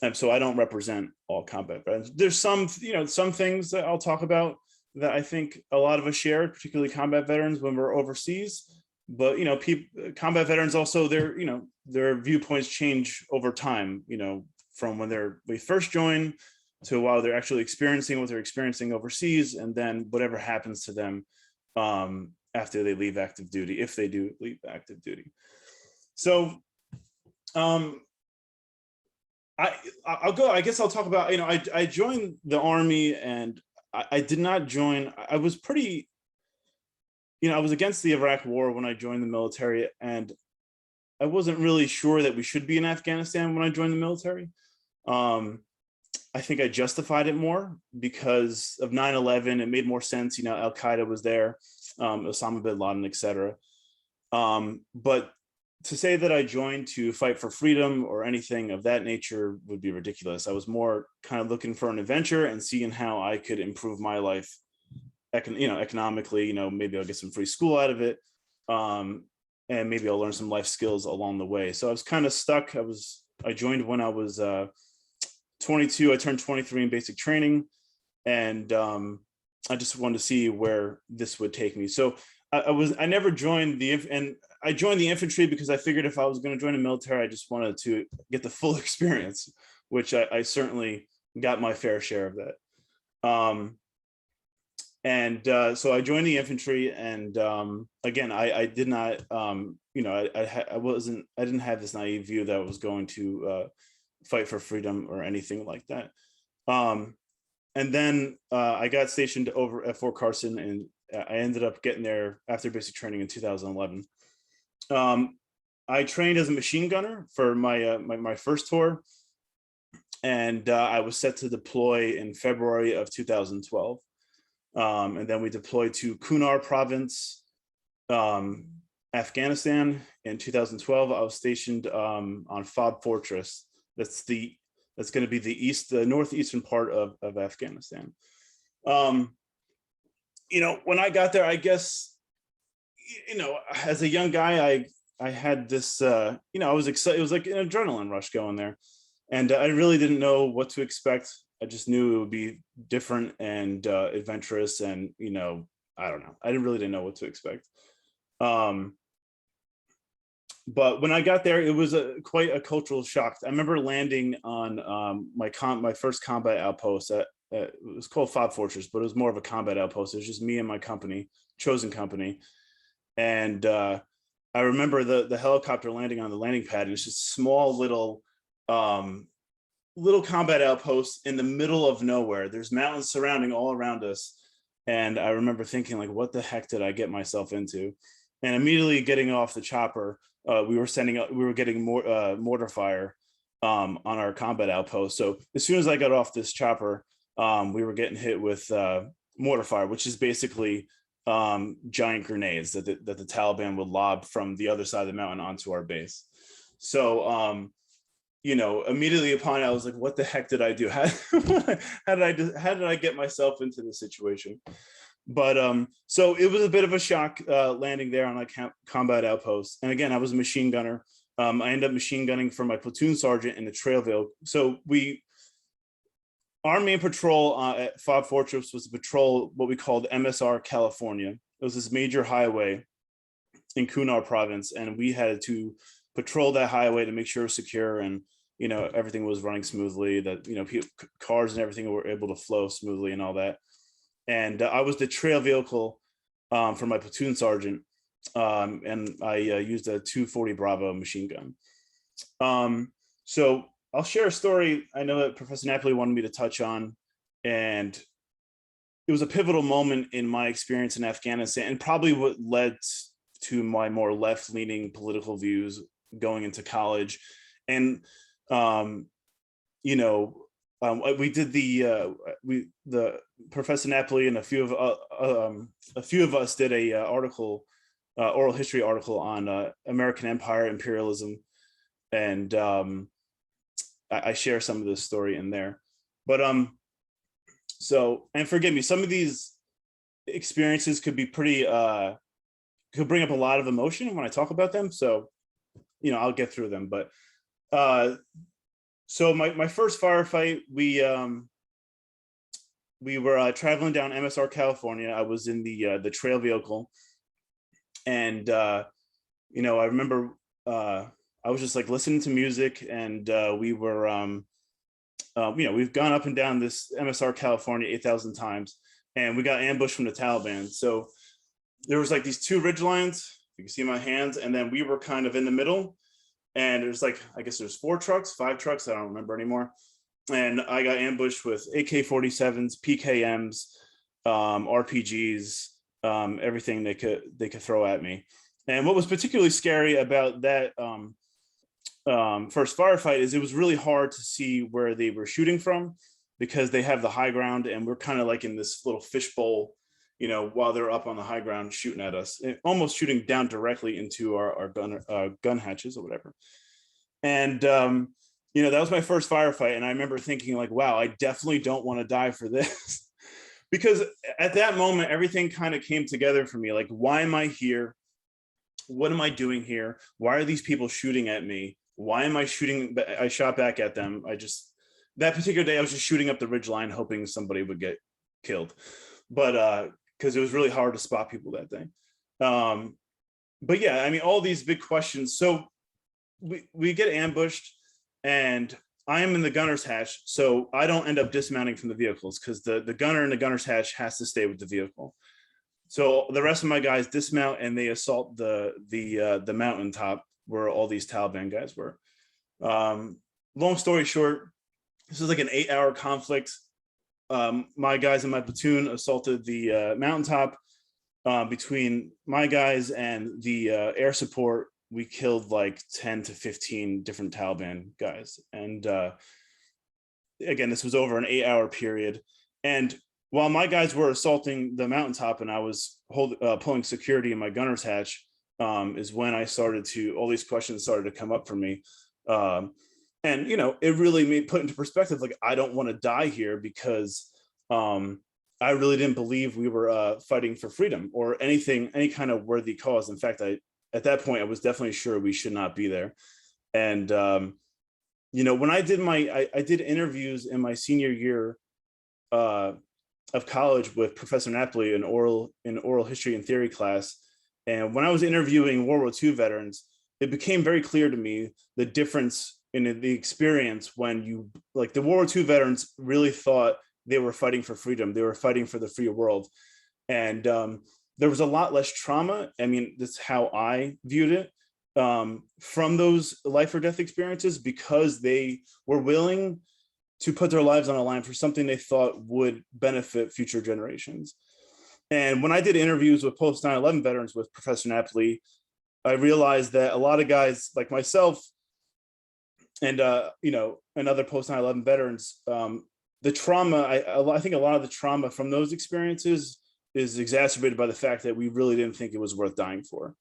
And so I don't represent all combat veterans. There's some things that I'll talk about that I think a lot of us share, particularly combat veterans when we're overseas. But combat veterans also, their viewpoints change over time. From when we first join to while they're actually experiencing what they're experiencing overseas, and then whatever happens to them after they leave active duty, if they do leave active duty. So I guess I'll talk about, I joined the Army, and I did not join. I was pretty, I was against the Iraq war when I joined the military, and I wasn't really sure that we should be in Afghanistan when I joined the military. I think I justified it more because of 9/11. It made more sense. Al Qaeda was there, Osama bin Laden, etc. But to say that I joined to fight for freedom or anything of that nature would be ridiculous. I was more kind of looking for an adventure and seeing how I could improve my life, economically. Maybe I'll get some free school out of it, and maybe I'll learn some life skills along the way. So I was kind of stuck. I joined when I was 22. I turned 23 in basic training, and I just wanted to see where this would take me. So I never joined I joined the infantry because I figured if I was going to join the military, I just wanted to get the full experience, which I certainly got my fair share of that. So I joined the infantry, and again, I did not, I didn't have this naive view that I was going to fight for freedom or anything like that. And then I got stationed over at Fort Carson, and I ended up getting there after basic training in 2011. I trained as a machine gunner for my first tour, and I was set to deploy in February of 2012. And then we deployed to Kunar province, Afghanistan. In 2012, I was stationed on Fob Fortress. That's going to be the northeastern part of Afghanistan. When I got there, I guess, as a young guy, I had this, I was excited. It was like an adrenaline rush going there, and I really didn't know what to expect. I just knew it would be different and adventurous, and I don't know. I didn't know what to expect. But when I got there, it was quite a cultural shock. I remember landing on my first combat outpost. It was called Fob Fortress, but it was more of a combat outpost. It was just me and my company, chosen company, and I remember the helicopter landing on the landing pad. And it's just small little combat outpost in the middle of nowhere. There's mountains surrounding all around us, and I remember thinking, like, what the heck did I get myself into? And immediately getting off the chopper, we were getting mortar fire on our combat outpost. So as soon as I got off this chopper, we were getting hit with mortar fire, which is basically giant grenades that the Taliban would lob from the other side of the mountain onto our base. So, immediately upon it, I was like, what the heck did I do? How did I get myself into this situation? But so it was a bit of a shock landing there on a combat outpost. And again, I was a machine gunner. I ended up machine gunning for my platoon sergeant in the trail vehicle. So our main patrol at Fob Fortress was to patrol what we called MSR California. It was this major highway in Kunar province, and we had to patrol that highway to make sure it was secure and everything was running smoothly, that cars and everything were able to flow smoothly and all that. And I was the trail vehicle for my platoon sergeant, and I used a 240 Bravo machine gun. So I'll share a story I know that Professor Napoli wanted me to touch on, and it was a pivotal moment in my experience in Afghanistan, and probably what led to my more left-leaning political views going into college. And we did the Professor Napoli and a few of us did a oral history article on American empire imperialism, and I share some of this story in there. But so, and forgive me, some of these experiences could be pretty could bring up a lot of emotion when I talk about them, so I'll get through them. But so my first firefight, we were traveling down MSR California. I was in the trail vehicle, and I remember I was just like listening to music, and we were we've gone up and down this MSR California 8,000 times, and we got ambushed from the Taliban. So there was like these two ridge lines, you can see my hands, and then we were kind of in the middle. And there's like, I guess there's 5 trucks, I don't remember anymore. And I got ambushed with AK-47s, PKMs, RPGs, everything they could throw at me. And what was particularly scary about that first firefight is it was really hard to see where they were shooting from, because they have the high ground and we're kind of like in this little fishbowl, while they're up on the high ground shooting at us, almost shooting down directly into our gun hatches or whatever. And, that was my first firefight. And I remember thinking like, wow, I definitely don't want to die for this. Because at that moment, everything kind of came together for me. Like, why am I here? What am I doing here? Why are these people shooting at me? Why am I shooting? I shot back at them. That particular day, I was just shooting up the ridgeline, hoping somebody would get killed. But because it was really hard to spot people that day. But yeah, I mean, all these big questions. So we get ambushed, and I am in the gunner's hatch, so I don't end up dismounting from the vehicles, because the gunner in the gunner's hatch has to stay with the vehicle. So the rest of my guys dismount and they assault the mountaintop where all these Taliban guys were. Long story short, this is like an 8-hour conflict. My guys in my platoon assaulted the mountaintop. Between my guys and the air support, we killed like 10 to 15 different Taliban guys. And again, this was over an 8-hour period. And while my guys were assaulting the mountaintop and I was pulling security in my gunner's hatch, is when all these questions started to come up for me. And, it really made put into perspective, like, I don't want to die here, because I really didn't believe we were fighting for freedom or any kind of worthy cause. In fact, at that point, I was definitely sure we should not be there. And, when I did I did interviews in my senior year of college with Professor Napoli in oral history and theory class. And when I was interviewing World War II veterans, it became very clear to me the difference in the experience when the World War II veterans really thought they were fighting for freedom. They were fighting for the free world. And there was a lot less trauma. I mean, that's how I viewed it, from those life or death experiences, because they were willing to put their lives on the line for something they thought would benefit future generations. And when I did interviews with post 9/11 veterans with Professor Napoli, I realized that a lot of guys like myself and and other post 9/11 veterans, the trauma, I think a lot of the trauma from those experiences is exacerbated by the fact that we really didn't think it was worth dying for.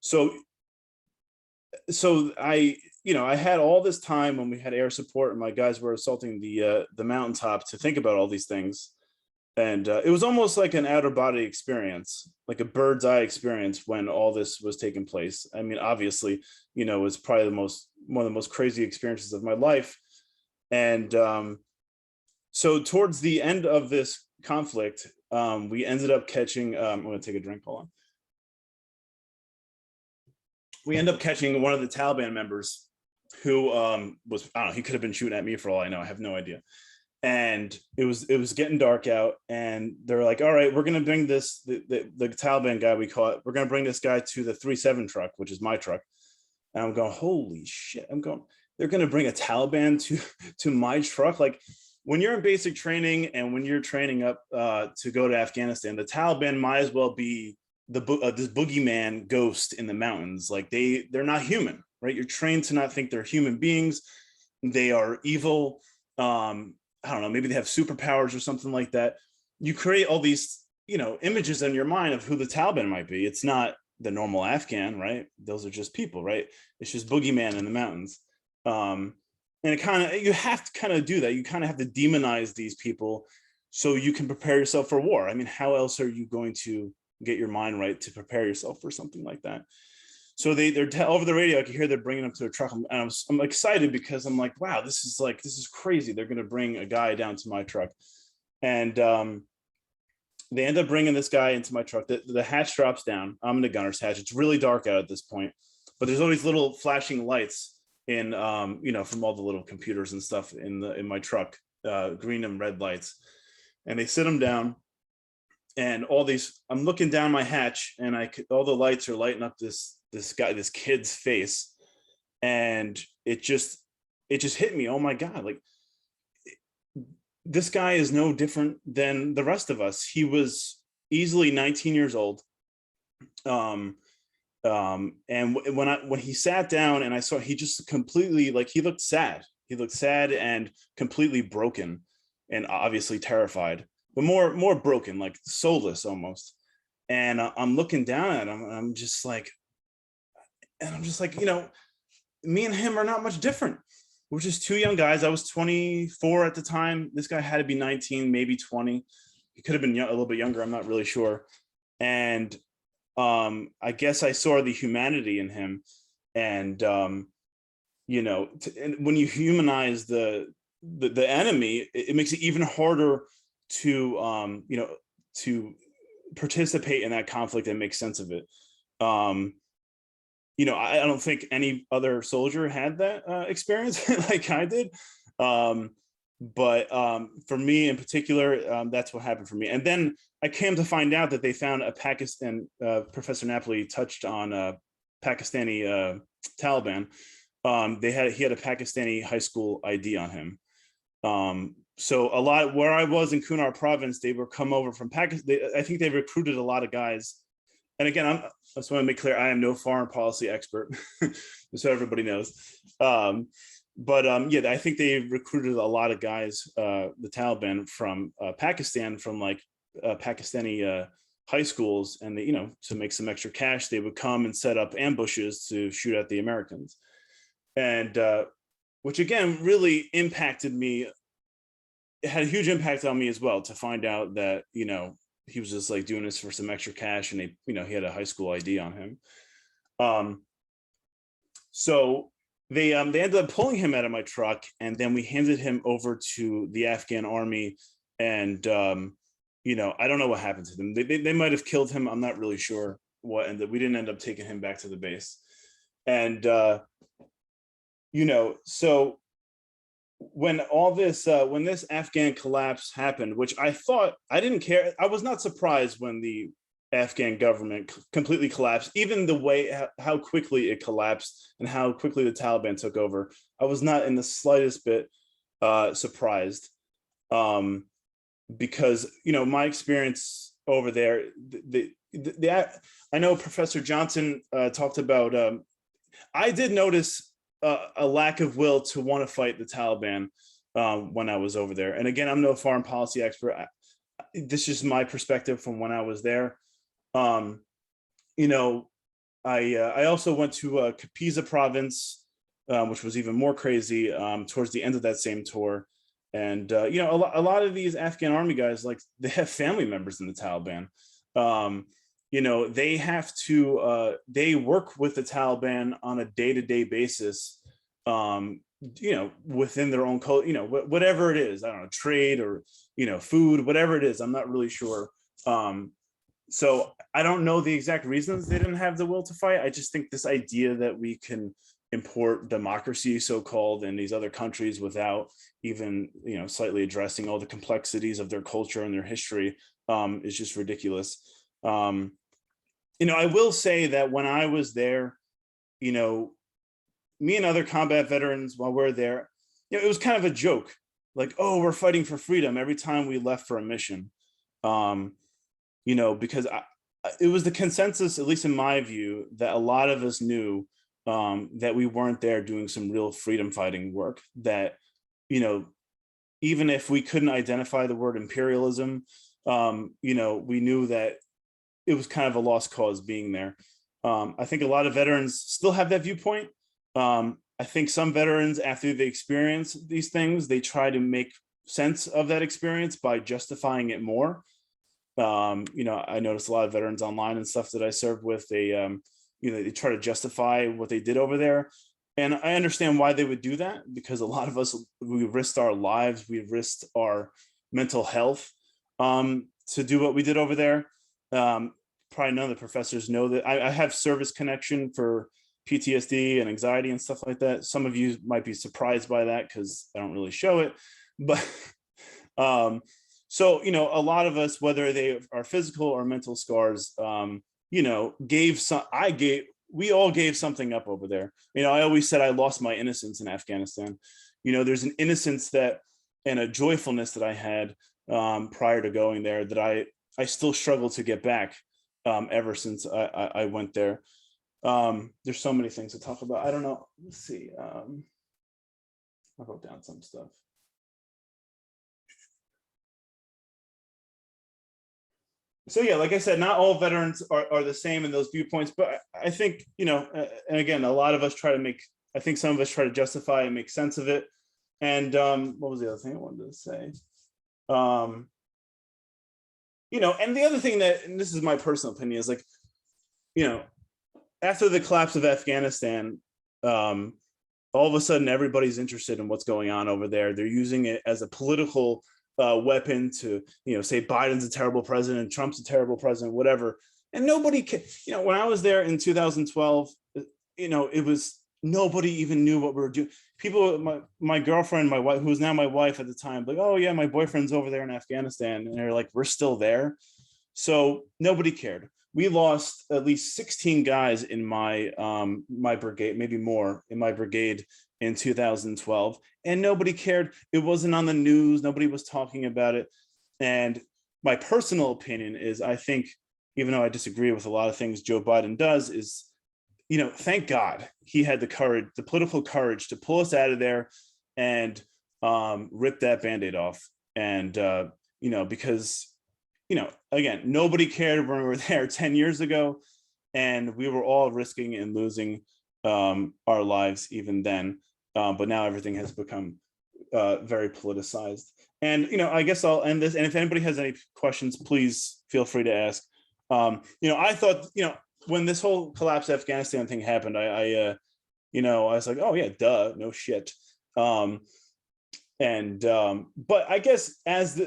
So I had all this time when we had air support and my guys were assaulting the mountaintop to think about all these things. And it was almost like an outer body experience, like a bird's eye experience when all this was taking place. I mean, obviously, it was probably one of the most crazy experiences of my life. And so towards the end of this conflict, we ended up catching, I'm going to take a drink, hold on. We ended up catching one of the Taliban members who was, I don't know, he could have been shooting at me for all I know. I have no idea. And it was getting dark out, and they're like, all right, we're going to bring this, the Taliban guy we caught, we're going to bring this guy to the 3-7 truck, which is my truck. And I'm going, holy shit, they're going to bring a Taliban to my truck. Like, when you're in basic training and when you're training up to go to Afghanistan, the Taliban might as well be this boogeyman ghost in the mountains. Like, they're not human, right? You're trained to not think they're human beings. They are evil. I don't know, maybe they have superpowers or something like that. You create all these, images in your mind of who the Taliban might be. It's not the normal Afghan, right? Those are just people, right? It's just boogeyman in the mountains. And you have to kind of do that. You kind of have to demonize these people so you can prepare yourself for war. I mean, how else are you going to get your mind right to prepare yourself for something like that? So they're over the radio. I can hear they're bringing them to a truck, and I'm excited because I'm like, wow, this is crazy. They're going to bring a guy down to my truck, and they end up bringing this guy into my truck. The hatch drops down. I'm in the gunner's hatch. It's really dark out at this point, but there's always little flashing lights in, from all the little computers and stuff in my truck, green and red lights, and they sit him down. And I'm looking down my hatch, and all the lights are lighting up this kid's face, and it just hit me. Oh my God! Like, this guy is no different than the rest of us. He was easily 19 years old. And when he sat down and I saw, he just completely, he looked sad. He looked sad and completely broken, and obviously terrified, but more broken, like soulless almost. And I'm looking down at him, and I'm just like, me and him are not much different. We're just two young guys. I was 24 at the time. This guy had to be 19, maybe 20. He could have been a little bit younger. I'm not really sure. And I guess I saw the humanity in him. And, and when you humanize the enemy, it makes it even harder to, to participate in that conflict and make sense of it. I don't think any other soldier had that experience like I did. But for me in particular, that's what happened for me. And then I came to find out that they found a Pakistan, Professor Napoli touched on Pakistani Taliban. He had a Pakistani high school ID on him. So a lot where I was in Kunar province, they were come over from Pakistan. I think they recruited a lot of guys. And again, I just want to make clear, I am no foreign policy expert, so everybody knows. I think they recruited a lot of guys, the Taliban from Pakistan, from Pakistani high schools, and they, to make some extra cash, they would come and set up ambushes to shoot at the Americans, and which again really impacted me. It had a huge impact on me as well to find out that he was just doing this for some extra cash, and he had a high school ID on him. So they ended up pulling him out of my truck, and then we handed him over to the Afghan army. And I don't know what happened to them. They might have killed him. I'm not really sure what, and we didn't end up taking him back to the base. And so when this Afghan collapse happened, which I didn't care. I was not surprised when the Afghan government completely collapsed, even the way how quickly it collapsed and how quickly the Taliban took over. I was not in the slightest bit surprised, because my experience over there, I know Professor Johnson talked about. I did notice a lack of will to want to fight the Taliban when I was over there. And again, I'm no foreign policy expert. this is my perspective from when I was there. You know, I also went to Capiza province, which was even more crazy towards the end of that same tour. And, you know, a lot of these Afghan army guys, like they have family members in the Taliban. You know, they have to, they work with the Taliban on a day-to-day basis, you know, within their own code, you know, whatever it is, I don't know, trade or, you know, food, whatever it is, I'm not really sure. So I don't know the exact reasons they didn't have the will to fight. I just think this idea that we can import democracy, so-called, in these other countries without even, you know, slightly addressing all the complexities of their culture and their history is just ridiculous. You know, I will say that when I was there, you know, me and other combat veterans, while we're there, you know, it was kind of a joke, like, oh, we're fighting for freedom every time we left for a mission. You know, because it was the consensus, at least in my view, that a lot of us knew that we weren't there doing some real freedom fighting work, that, you know, even if we couldn't identify the word imperialism, you know, we knew that it was kind of a lost cause being there. I think a lot of veterans still have that viewpoint. I think some veterans, after they experience these things, they try to make sense of that experience by justifying it more. You know, I noticed a lot of veterans online and stuff that I served with, they, you know, they try to justify what they did over there. And I understand why they would do that, because a lot of us, we risked our lives, we risked our mental health to do what we did over there. Probably none of the professors know that. I have service connection for PTSD and anxiety and stuff like that. Some of you might be surprised by that because I don't really show it, but so, you know, a lot of us, whether they are physical or mental scars, you know, we all gave something up over there. You know, I always said I lost my innocence in Afghanistan. You know, there's an innocence that, and a joyfulness that I had prior to going there that I still struggle to get back ever since I went there. There's so many things to talk about. I don't know. Let's see. I wrote down some stuff. So yeah, like I said, not all veterans are the same in those viewpoints, but I think, you know, and again, a lot of us try to make, I think some of us try to justify and make sense of it. And what was the other thing I wanted to say? You know, and the other thing that, and this is my personal opinion, is like, you know, after the collapse of Afghanistan, all of a sudden everybody's interested in what's going on over there. They're using it as a political weapon to, you know, say Biden's a terrible president, Trump's a terrible president, whatever. And nobody can, you know, when I was there in 2012, you know, it was, nobody even knew what we were doing. People, my girlfriend, my wife, who was now my wife at the time, like, oh yeah, my boyfriend's over there in Afghanistan. And they're like, we're still there. So nobody cared. We lost at least 16 guys in my my brigade, maybe more, in my brigade in 2012, and nobody cared. It wasn't on the news. Nobody was talking about it. And my personal opinion is, I think, even though I disagree with a lot of things Joe Biden does, is, you know, thank God he had the courage, the political courage, to pull us out of there and rip that Band-Aid off. And you know, because, you know, again, nobody cared when we were there 10 years ago, and we were all risking and losing our lives even then. But now everything has become very politicized. And, you know, I guess I'll end this. And if anybody has any questions, please feel free to ask. You know, I thought, you know, when this whole collapse Afghanistan thing happened, you know, I was like, oh yeah, duh, no shit. But I guess as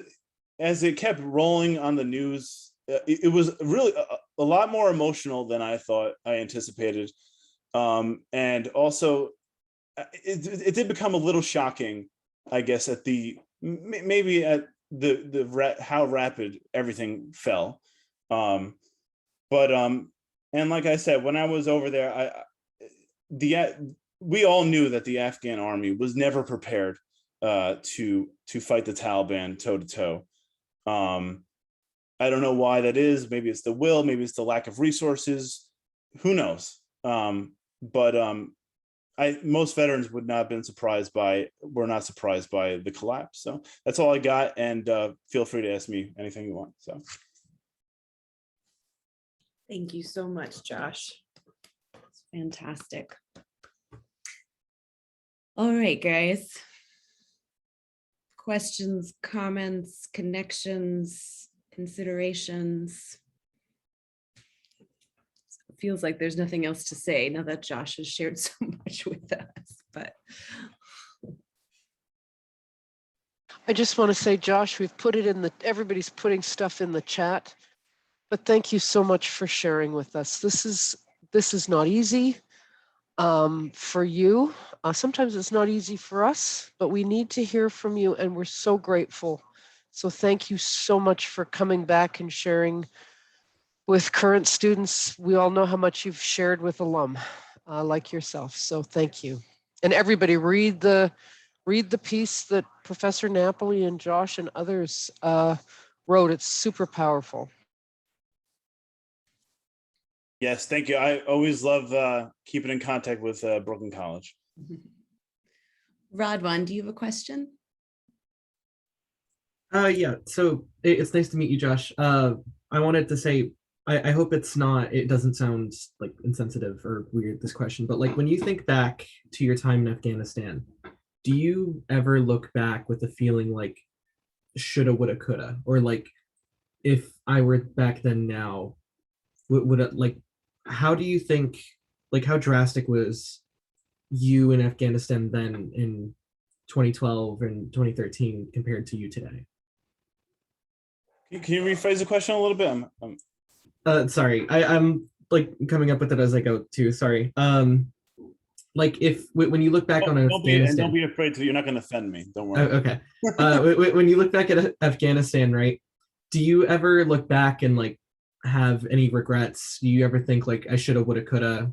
it kept rolling on the news, it was really a lot more emotional than I thought I anticipated. And also, it did become a little shocking, I guess, at the maybe at the how rapid everything fell. And like I said, when I was over there, we all knew that the Afghan army was never prepared to fight the Taliban toe to toe. I don't know why that is. Maybe it's the will, maybe it's the lack of resources. Who knows? But most veterans would not have been were not surprised by the collapse. So that's all I got. And feel free to ask me anything you want. So. Thank you so much, Josh. It's fantastic. All right, guys. Questions, comments, connections, considerations. It feels like there's nothing else to say now that Josh has shared so much with us, but. I just want to say, Josh, we've put it in everybody's putting stuff in the chat, but thank you so much for sharing with us. This is not easy for you. Sometimes it's not easy for us, but we need to hear from you, and we're so grateful. So thank you so much for coming back and sharing with current students. We all know how much you've shared with alum like yourself. So thank you. And everybody read the piece that Professor Napoli and Josh and others wrote. It's super powerful. Yes, thank you. I always love keeping in contact with Brooklyn College. Rodwan, do you have a question? Yeah, so it's nice to meet you, Josh. I wanted to say, I hope it doesn't sound like insensitive or weird, this question, but like when you think back to your time in Afghanistan, do you ever look back with a feeling like shoulda, woulda, coulda, or like if I were back then now, would it, like, how do you think, like how drastic was you in Afghanistan then in 2012 and 2013 compared to you today? Can you rephrase the question a little bit? Sorry, I'm like coming up with it as I go too. Sorry. Like if when you look back on Afghanistan, don't be afraid to. You're not going to offend me. Don't worry. Okay. When you look back at Afghanistan, right? Do you ever look back and like have any regrets? Do you ever think like I shoulda, woulda, coulda?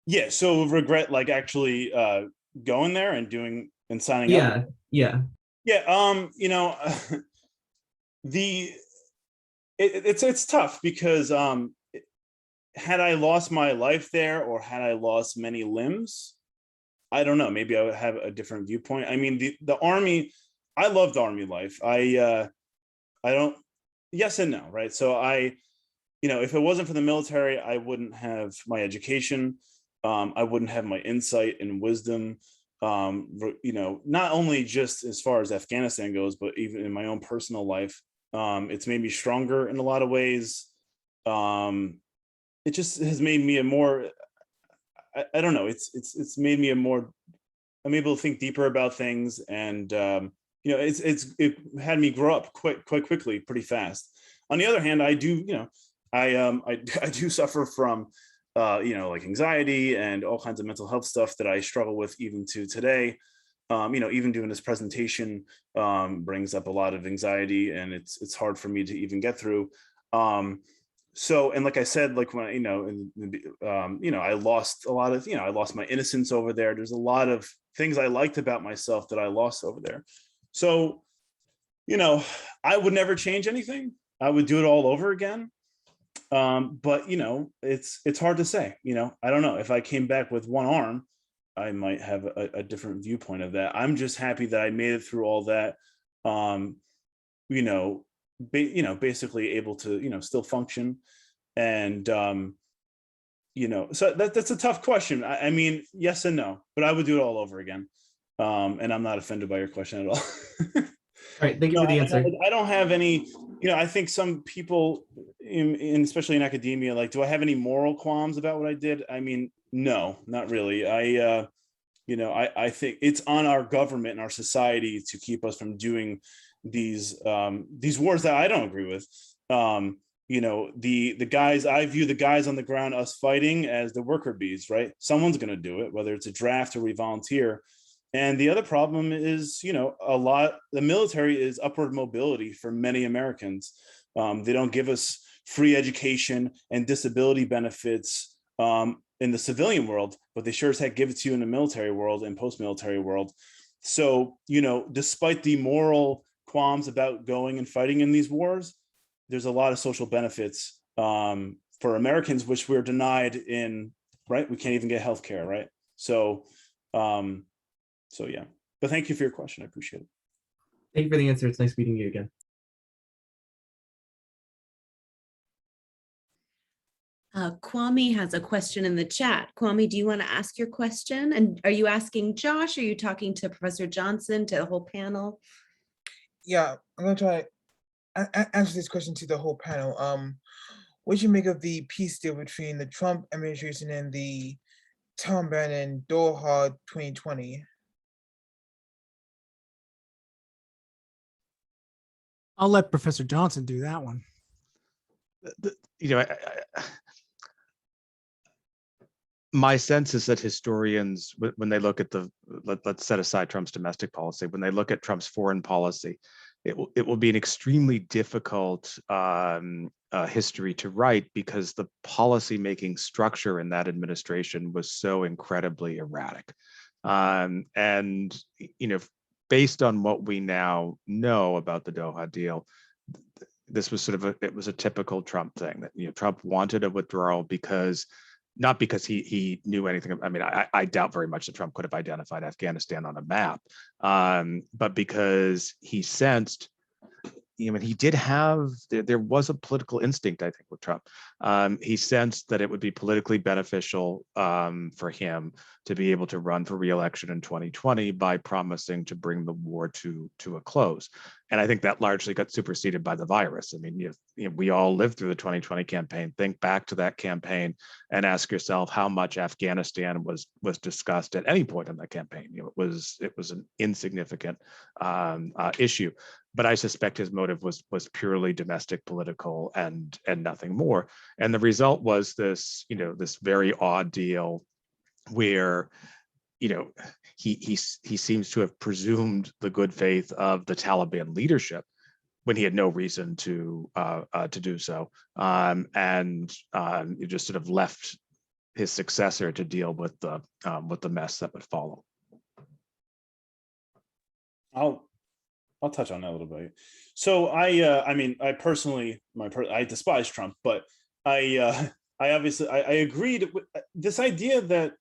Yeah. So regret like actually going there and doing and signing up. Yeah. You know, it's tough because had I lost my life there or had I lost many limbs, I don't know, maybe I would have a different viewpoint. I mean, the Army, I loved Army life. I don't, yes and no, right? So if it wasn't for the military, I wouldn't have my education. I wouldn't have my insight and wisdom. Not only just as far as Afghanistan goes, but even in my own personal life, it's made me stronger in a lot of ways. It just has made me a more, I don't know, it's made me I'm able to think deeper about things. And, it had me grow up quite quickly, pretty fast. On the other hand, I do, I do suffer from, like anxiety and all kinds of mental health stuff that I struggle with even to today. Even doing this presentation brings up a lot of anxiety, and it's hard for me to even get through. So, and like I said, like when, I lost a lot of, I lost my innocence over there. There's a lot of things I liked about myself that I lost over there. So, I would never change anything. I would do it all over again. But, it's hard to say, I don't know if I came back with one arm, I might have a different viewpoint of that. I'm just happy that I made it through all that, basically able to, still function. And, so that's a tough question. I mean, yes and no, but I would do it all over again. And I'm not offended by your question at all. All right, thank you for the answer. I don't have any, I think some people, especially in academia, like, do I have any moral qualms about what I did? I mean, no, not really. I think it's on our government and our society to keep us from doing these wars that I don't agree with. I view the guys on the ground, us fighting, as the worker bees, right? Someone's going to do it, whether it's a draft or we volunteer. And the other problem is, the military is upward mobility for many Americans. They don't give us free education and disability benefits in the civilian world, but they sure as heck give it to you in the military world and post-military world. So, despite the moral qualms about going and fighting in these wars, there's a lot of social benefits for Americans, which we're denied in right? We can't even get healthcare, right? So, so yeah. But thank you for your question. I appreciate it. Thank you for the answer. It's nice meeting you again. Kwame has a question in the chat. Kwame, do you want to ask your question? And are you asking Josh? Or are you talking to Professor Johnson, to the whole panel? Yeah, I'm gonna try answer this question to the whole panel. What do you make of the peace deal between the Trump administration and the Taliban in Doha 2020? I'll let Professor Johnson do that one. You know, my sense is that historians, when they look at let's set aside Trump's domestic policy, when they look at Trump's foreign policy, it will be an extremely difficult history to write, because the policy-making structure in that administration was so incredibly erratic. And, you know, based on what we now know about the Doha deal, this was sort of it was a typical Trump thing, that, you know, Trump wanted a withdrawal not because he knew anything. I mean, I doubt very much that Trump could have identified Afghanistan on a map, but because he sensed, you know, he did have, there was a political instinct, I think, with Trump. He sensed that it would be politically beneficial for him to be able to run for re-election in 2020 by promising to bring the war to a close. And I think that largely got superseded by the virus. I mean, you know, we all lived through the 2020 campaign. Think back to that campaign and ask yourself how much Afghanistan was discussed at any point in that campaign. You know, it was an insignificant issue. But I suspect his motive was purely domestic, political, and nothing more. And the result was this, you know, this very odd deal where, you know, he seems to have presumed the good faith of the Taliban leadership when he had no reason to do so, and he just sort of left his successor to deal with the mess that would follow. I'll touch on that a little bit. So I mean, I personally, I despise Trump, but I obviously I agreed with this idea that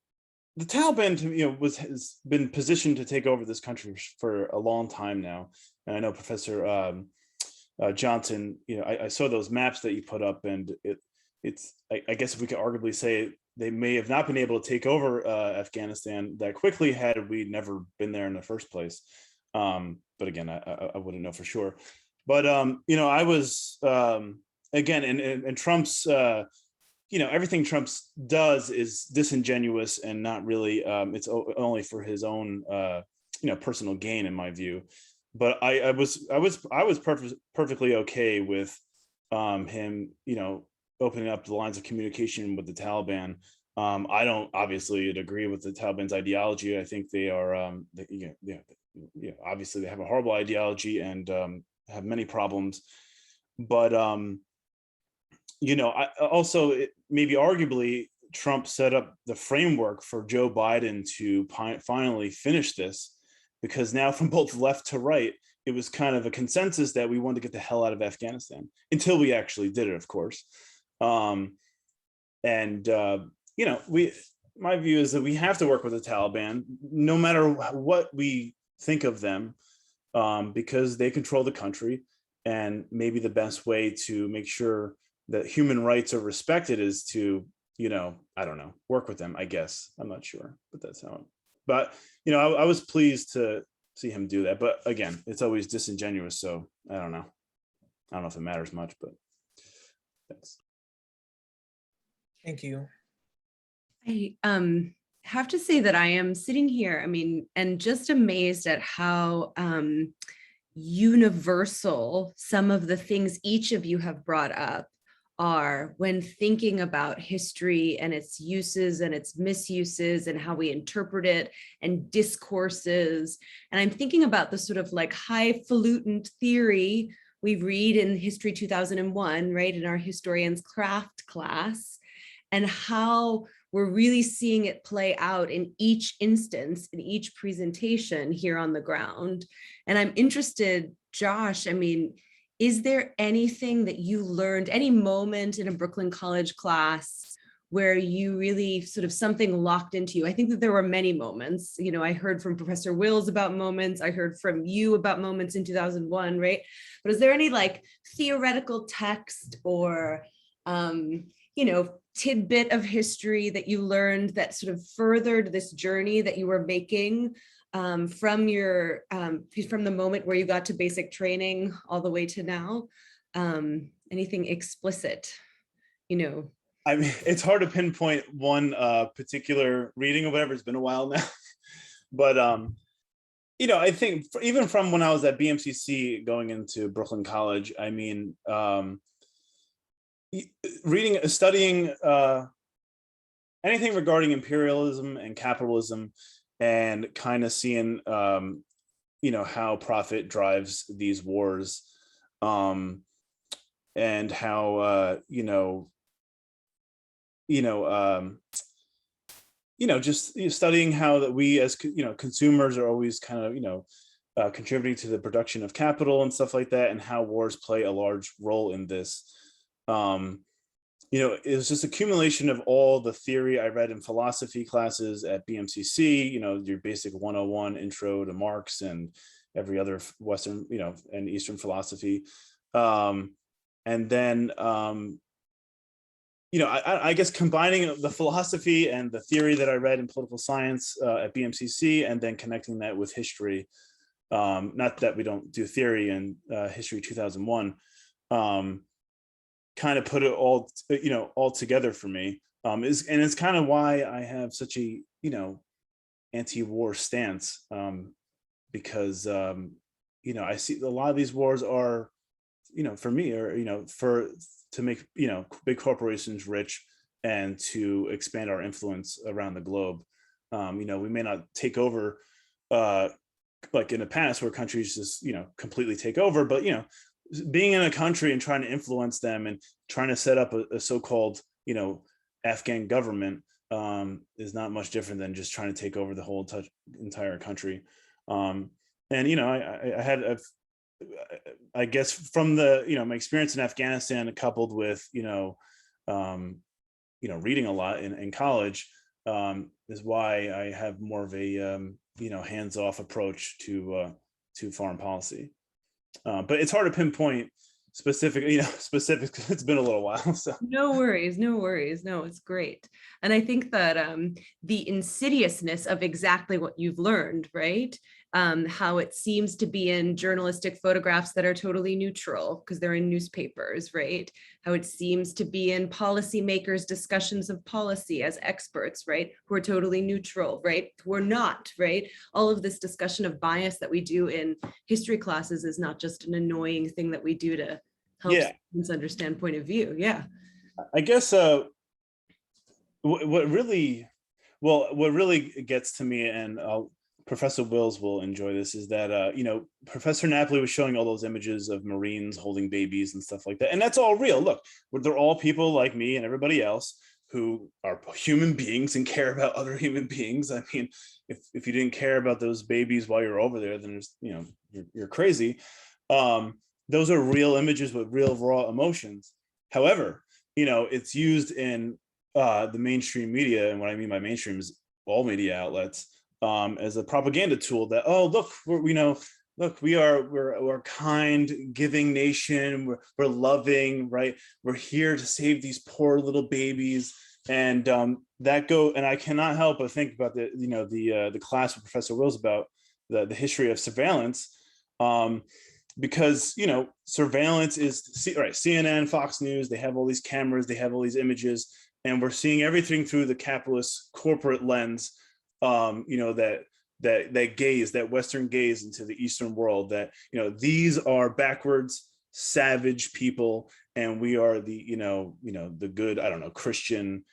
the Taliban, you know, has been positioned to take over this country for a long time now. And I know Professor Johnson, you know, I saw those maps that you put up, and it's I guess if we could arguably say they may have not been able to take over Afghanistan that quickly had we never been there in the first place. But again, I wouldn't know for sure. But you know, I was again, and Trump's you know, everything Trump does is disingenuous and not really. It's only for his own you know, personal gain, in my view. But I was perfectly okay with him, you know, opening up the lines of communication with the Taliban. I don't obviously agree with the Taliban's ideology. I think they are, yeah, obviously they have a horrible ideology and have many problems. But you know, I also maybe arguably Trump set up the framework for Joe Biden to finally finish this, because now from both left to right, it was kind of a consensus that we wanted to get the hell out of Afghanistan, until we actually did it, of course. You know, my view is that we have to work with the Taliban, no matter what we think of them, because they control the country. And maybe the best way to make sure that human rights are respected is to, you know, I don't know, work with them, I guess. I'm not sure, but that's how. But, you know, I was pleased to see him do that. But again, it's always disingenuous. So I don't know. I don't know if it matters much, but thanks. Thank you. I have to say that I am sitting here, I mean, and just amazed at how universal some of the things each of you have brought up are when thinking about history and its uses and its misuses and how we interpret it and discourses. And I'm thinking about the sort of like highfalutin theory we read in History 2001, right, in our historian's craft class, and how we're really seeing it play out in each instance, in each presentation here on the ground. And I'm interested, Josh, I mean, is there anything that you learned, any moment in a Brooklyn College class where you really sort of something locked into you? I think that there were many moments. You know, I heard from Professor Wills about moments. I heard from you about moments in 2001, right? But is there any like theoretical text or, you know, tidbit of history that you learned that sort of furthered this journey that you were making from your from the moment where you got to basic training all the way to now? Anything explicit, you know? I mean, it's hard to pinpoint one particular reading or whatever. It's been a while now, but you know, I think even from when I was at BMCC going into Brooklyn College, I mean, studying anything regarding imperialism and capitalism, and kind of seeing, you know, how profit drives these wars, and how just studying how that we as consumers are always kind of contributing to the production of capital and stuff like that, and how wars play a large role in this. It was just accumulation of all the theory I read in philosophy classes at BMCC, your basic 101 intro to Marx and every other Western, and Eastern philosophy. And then, I guess combining the philosophy and the theory that I read in political science at BMCC, and then connecting that with history. Not that we don't do theory in History 2001. Kind of put it all, all together for me. And it's kind of why I have such a, anti-war stance, because, I see a lot of these wars are, for me, or, to make, big corporations rich and to expand our influence around the globe. We may not take over, like in the past where countries just, completely take over, but, being in a country and trying to influence them and trying to set up a so-called, Afghan government is not much different than just trying to take over the whole entire country. And, I guess from the, my experience in Afghanistan, coupled with, reading a lot in college, is why I have more of a, hands-off approach to foreign policy. But it's hard to pinpoint specific, specifics. It's been a little while. So no worries. No, it's great. And I think that the insidiousness of exactly what you've learned, right? How it seems to be in journalistic photographs that are totally neutral because they're in newspapers, right? How it seems to be in policymakers' discussions of policy as experts, right? Who are totally neutral, right? Who are not, right? All of this discussion of bias that we do in history classes is not just an annoying thing that we do to help students understand point of view. Yeah. I guess what really gets to me, and Professor Wills will enjoy this, is that, Professor Napoli was showing all those images of Marines holding babies and stuff like that. And that's all real. Look, they're all people like me and everybody else who are human beings and care about other human beings. I mean, if you didn't care about those babies while you're over there, then there's, you're crazy. Those are real images with real raw emotions. However, it's used in the mainstream media. And what I mean by mainstream is all media outlets, as a propaganda tool that, oh, look, we're a kind, giving nation. We're loving, right? We're here to save these poor little babies. And and I cannot help but think about the class with Professor Wills about the history of surveillance, because surveillance is right. CNN, Fox News, they have all these cameras, they have all these images, and we're seeing everything through the capitalist corporate lens. That gaze, that Western gaze into the Eastern world, that these are backwards, savage people, and we are the the good, I don't know, Christian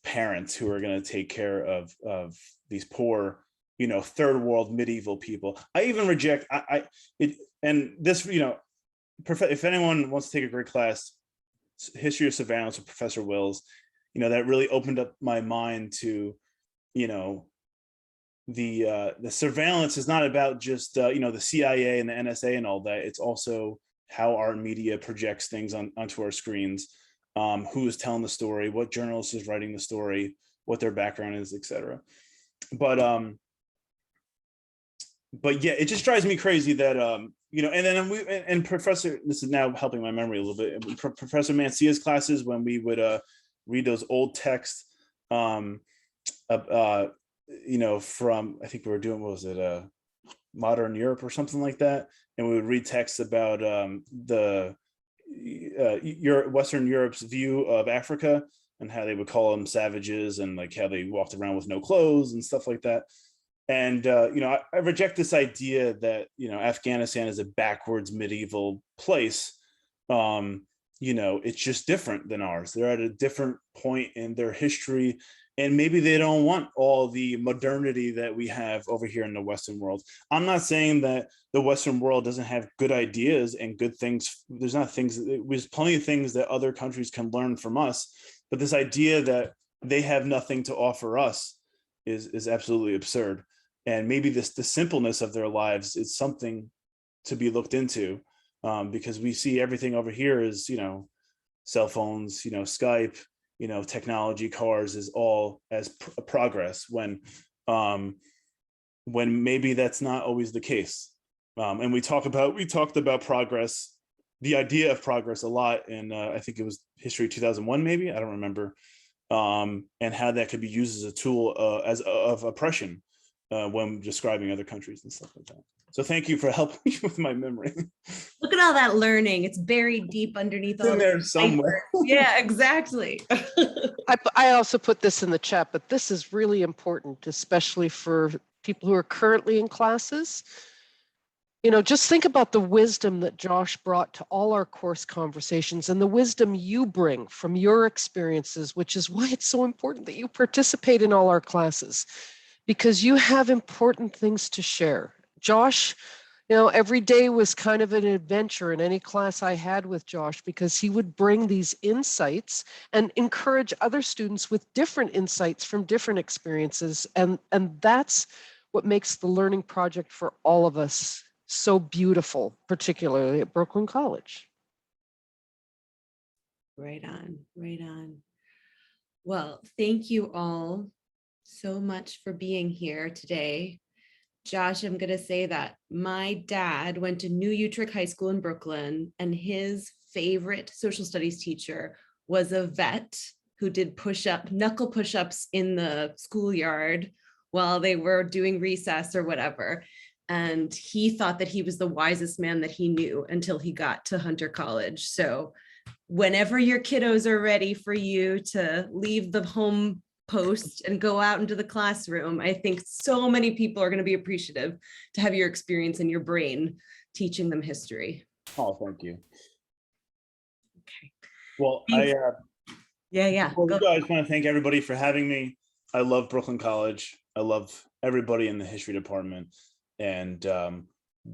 parents who are going to take care of these poor third world medieval people. I even reject and this if anyone wants to take a great class, History of Surveillance with Professor Wills, that really opened up my mind to, the surveillance is not about just, the CIA and the NSA and all that. It's also how our media projects things onto our screens. who is telling the story, what journalist is writing the story, what their background is, etc. But yeah, it just drives me crazy that you know, and then and Professor, this is now helping my memory a little bit. Professor Mancia's classes, when we would read those old texts, you know, from, I think we were doing, what was it, modern Europe or something like that, and we would read texts about Western Europe's view of Africa and how they would call them savages and like how they walked around with no clothes and stuff like that. And you know, I reject this idea that, you know, Afghanistan is a backwards medieval place. You know, it's just different than ours. They're at a different point in their history, and maybe they don't want all the modernity that we have over here in the Western world. I'm not saying that the Western world doesn't have good ideas and good things. There's plenty of things that other countries can learn from us, but this idea that they have nothing to offer us is absolutely absurd. And maybe the simpleness of their lives is something to be looked into, because we see everything over here is, you know, cell phones, you know, Skype, you know, technology, cars is all as progress, when maybe that's not always the case. And we talked about progress, the idea of progress a lot in I think it was History 2001, maybe, I don't remember, and how that could be used as a tool of oppression when describing other countries and stuff like that. So thank you for helping me with my memory. Look at all that learning. It's buried deep underneath all in there somewhere. Yeah, exactly. I also put this in the chat, but this is really important, especially for people who are currently in classes. You know, just think about the wisdom that Josh brought to all our course conversations and the wisdom you bring from your experiences, which is why it's so important that you participate in all our classes, because you have important things to share. Josh, you know, every day was kind of an adventure in any class I had with Josh, because he would bring these insights and encourage other students with different insights from different experiences. And that's what makes the learning project for all of us so beautiful, particularly at Brooklyn College. Right on, right on. Well, thank you all so much for being here today. Josh, I'm going to say that my dad went to New Utrecht High School in Brooklyn, and his favorite social studies teacher was a vet who did knuckle push-ups in the schoolyard while they were doing recess or whatever. And he thought that he was the wisest man that he knew until he got to Hunter College. So whenever your kiddos are ready for you to leave the home post and go out into the classroom, I think so many people are going to be appreciative to have your experience in your brain teaching them history. Oh, thank you. Okay. Well, Thanks. I just want to thank everybody for having me. I love Brooklyn College. I love everybody in the history department. And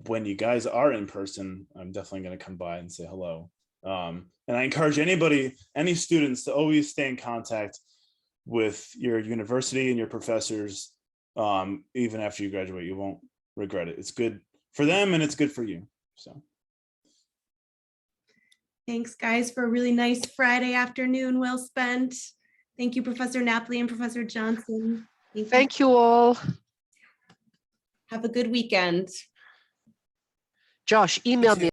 when you guys are in person, I'm definitely going to come by and say hello. And I encourage any students to always stay in contact with your university and your professors. Even after you graduate, you won't regret it. It's good for them and it's good for you. So thanks, guys, for a really nice Friday afternoon well spent. Thank you, Professor Napoli and Professor Johnson. Thank you all. Have a good weekend. Josh, email me.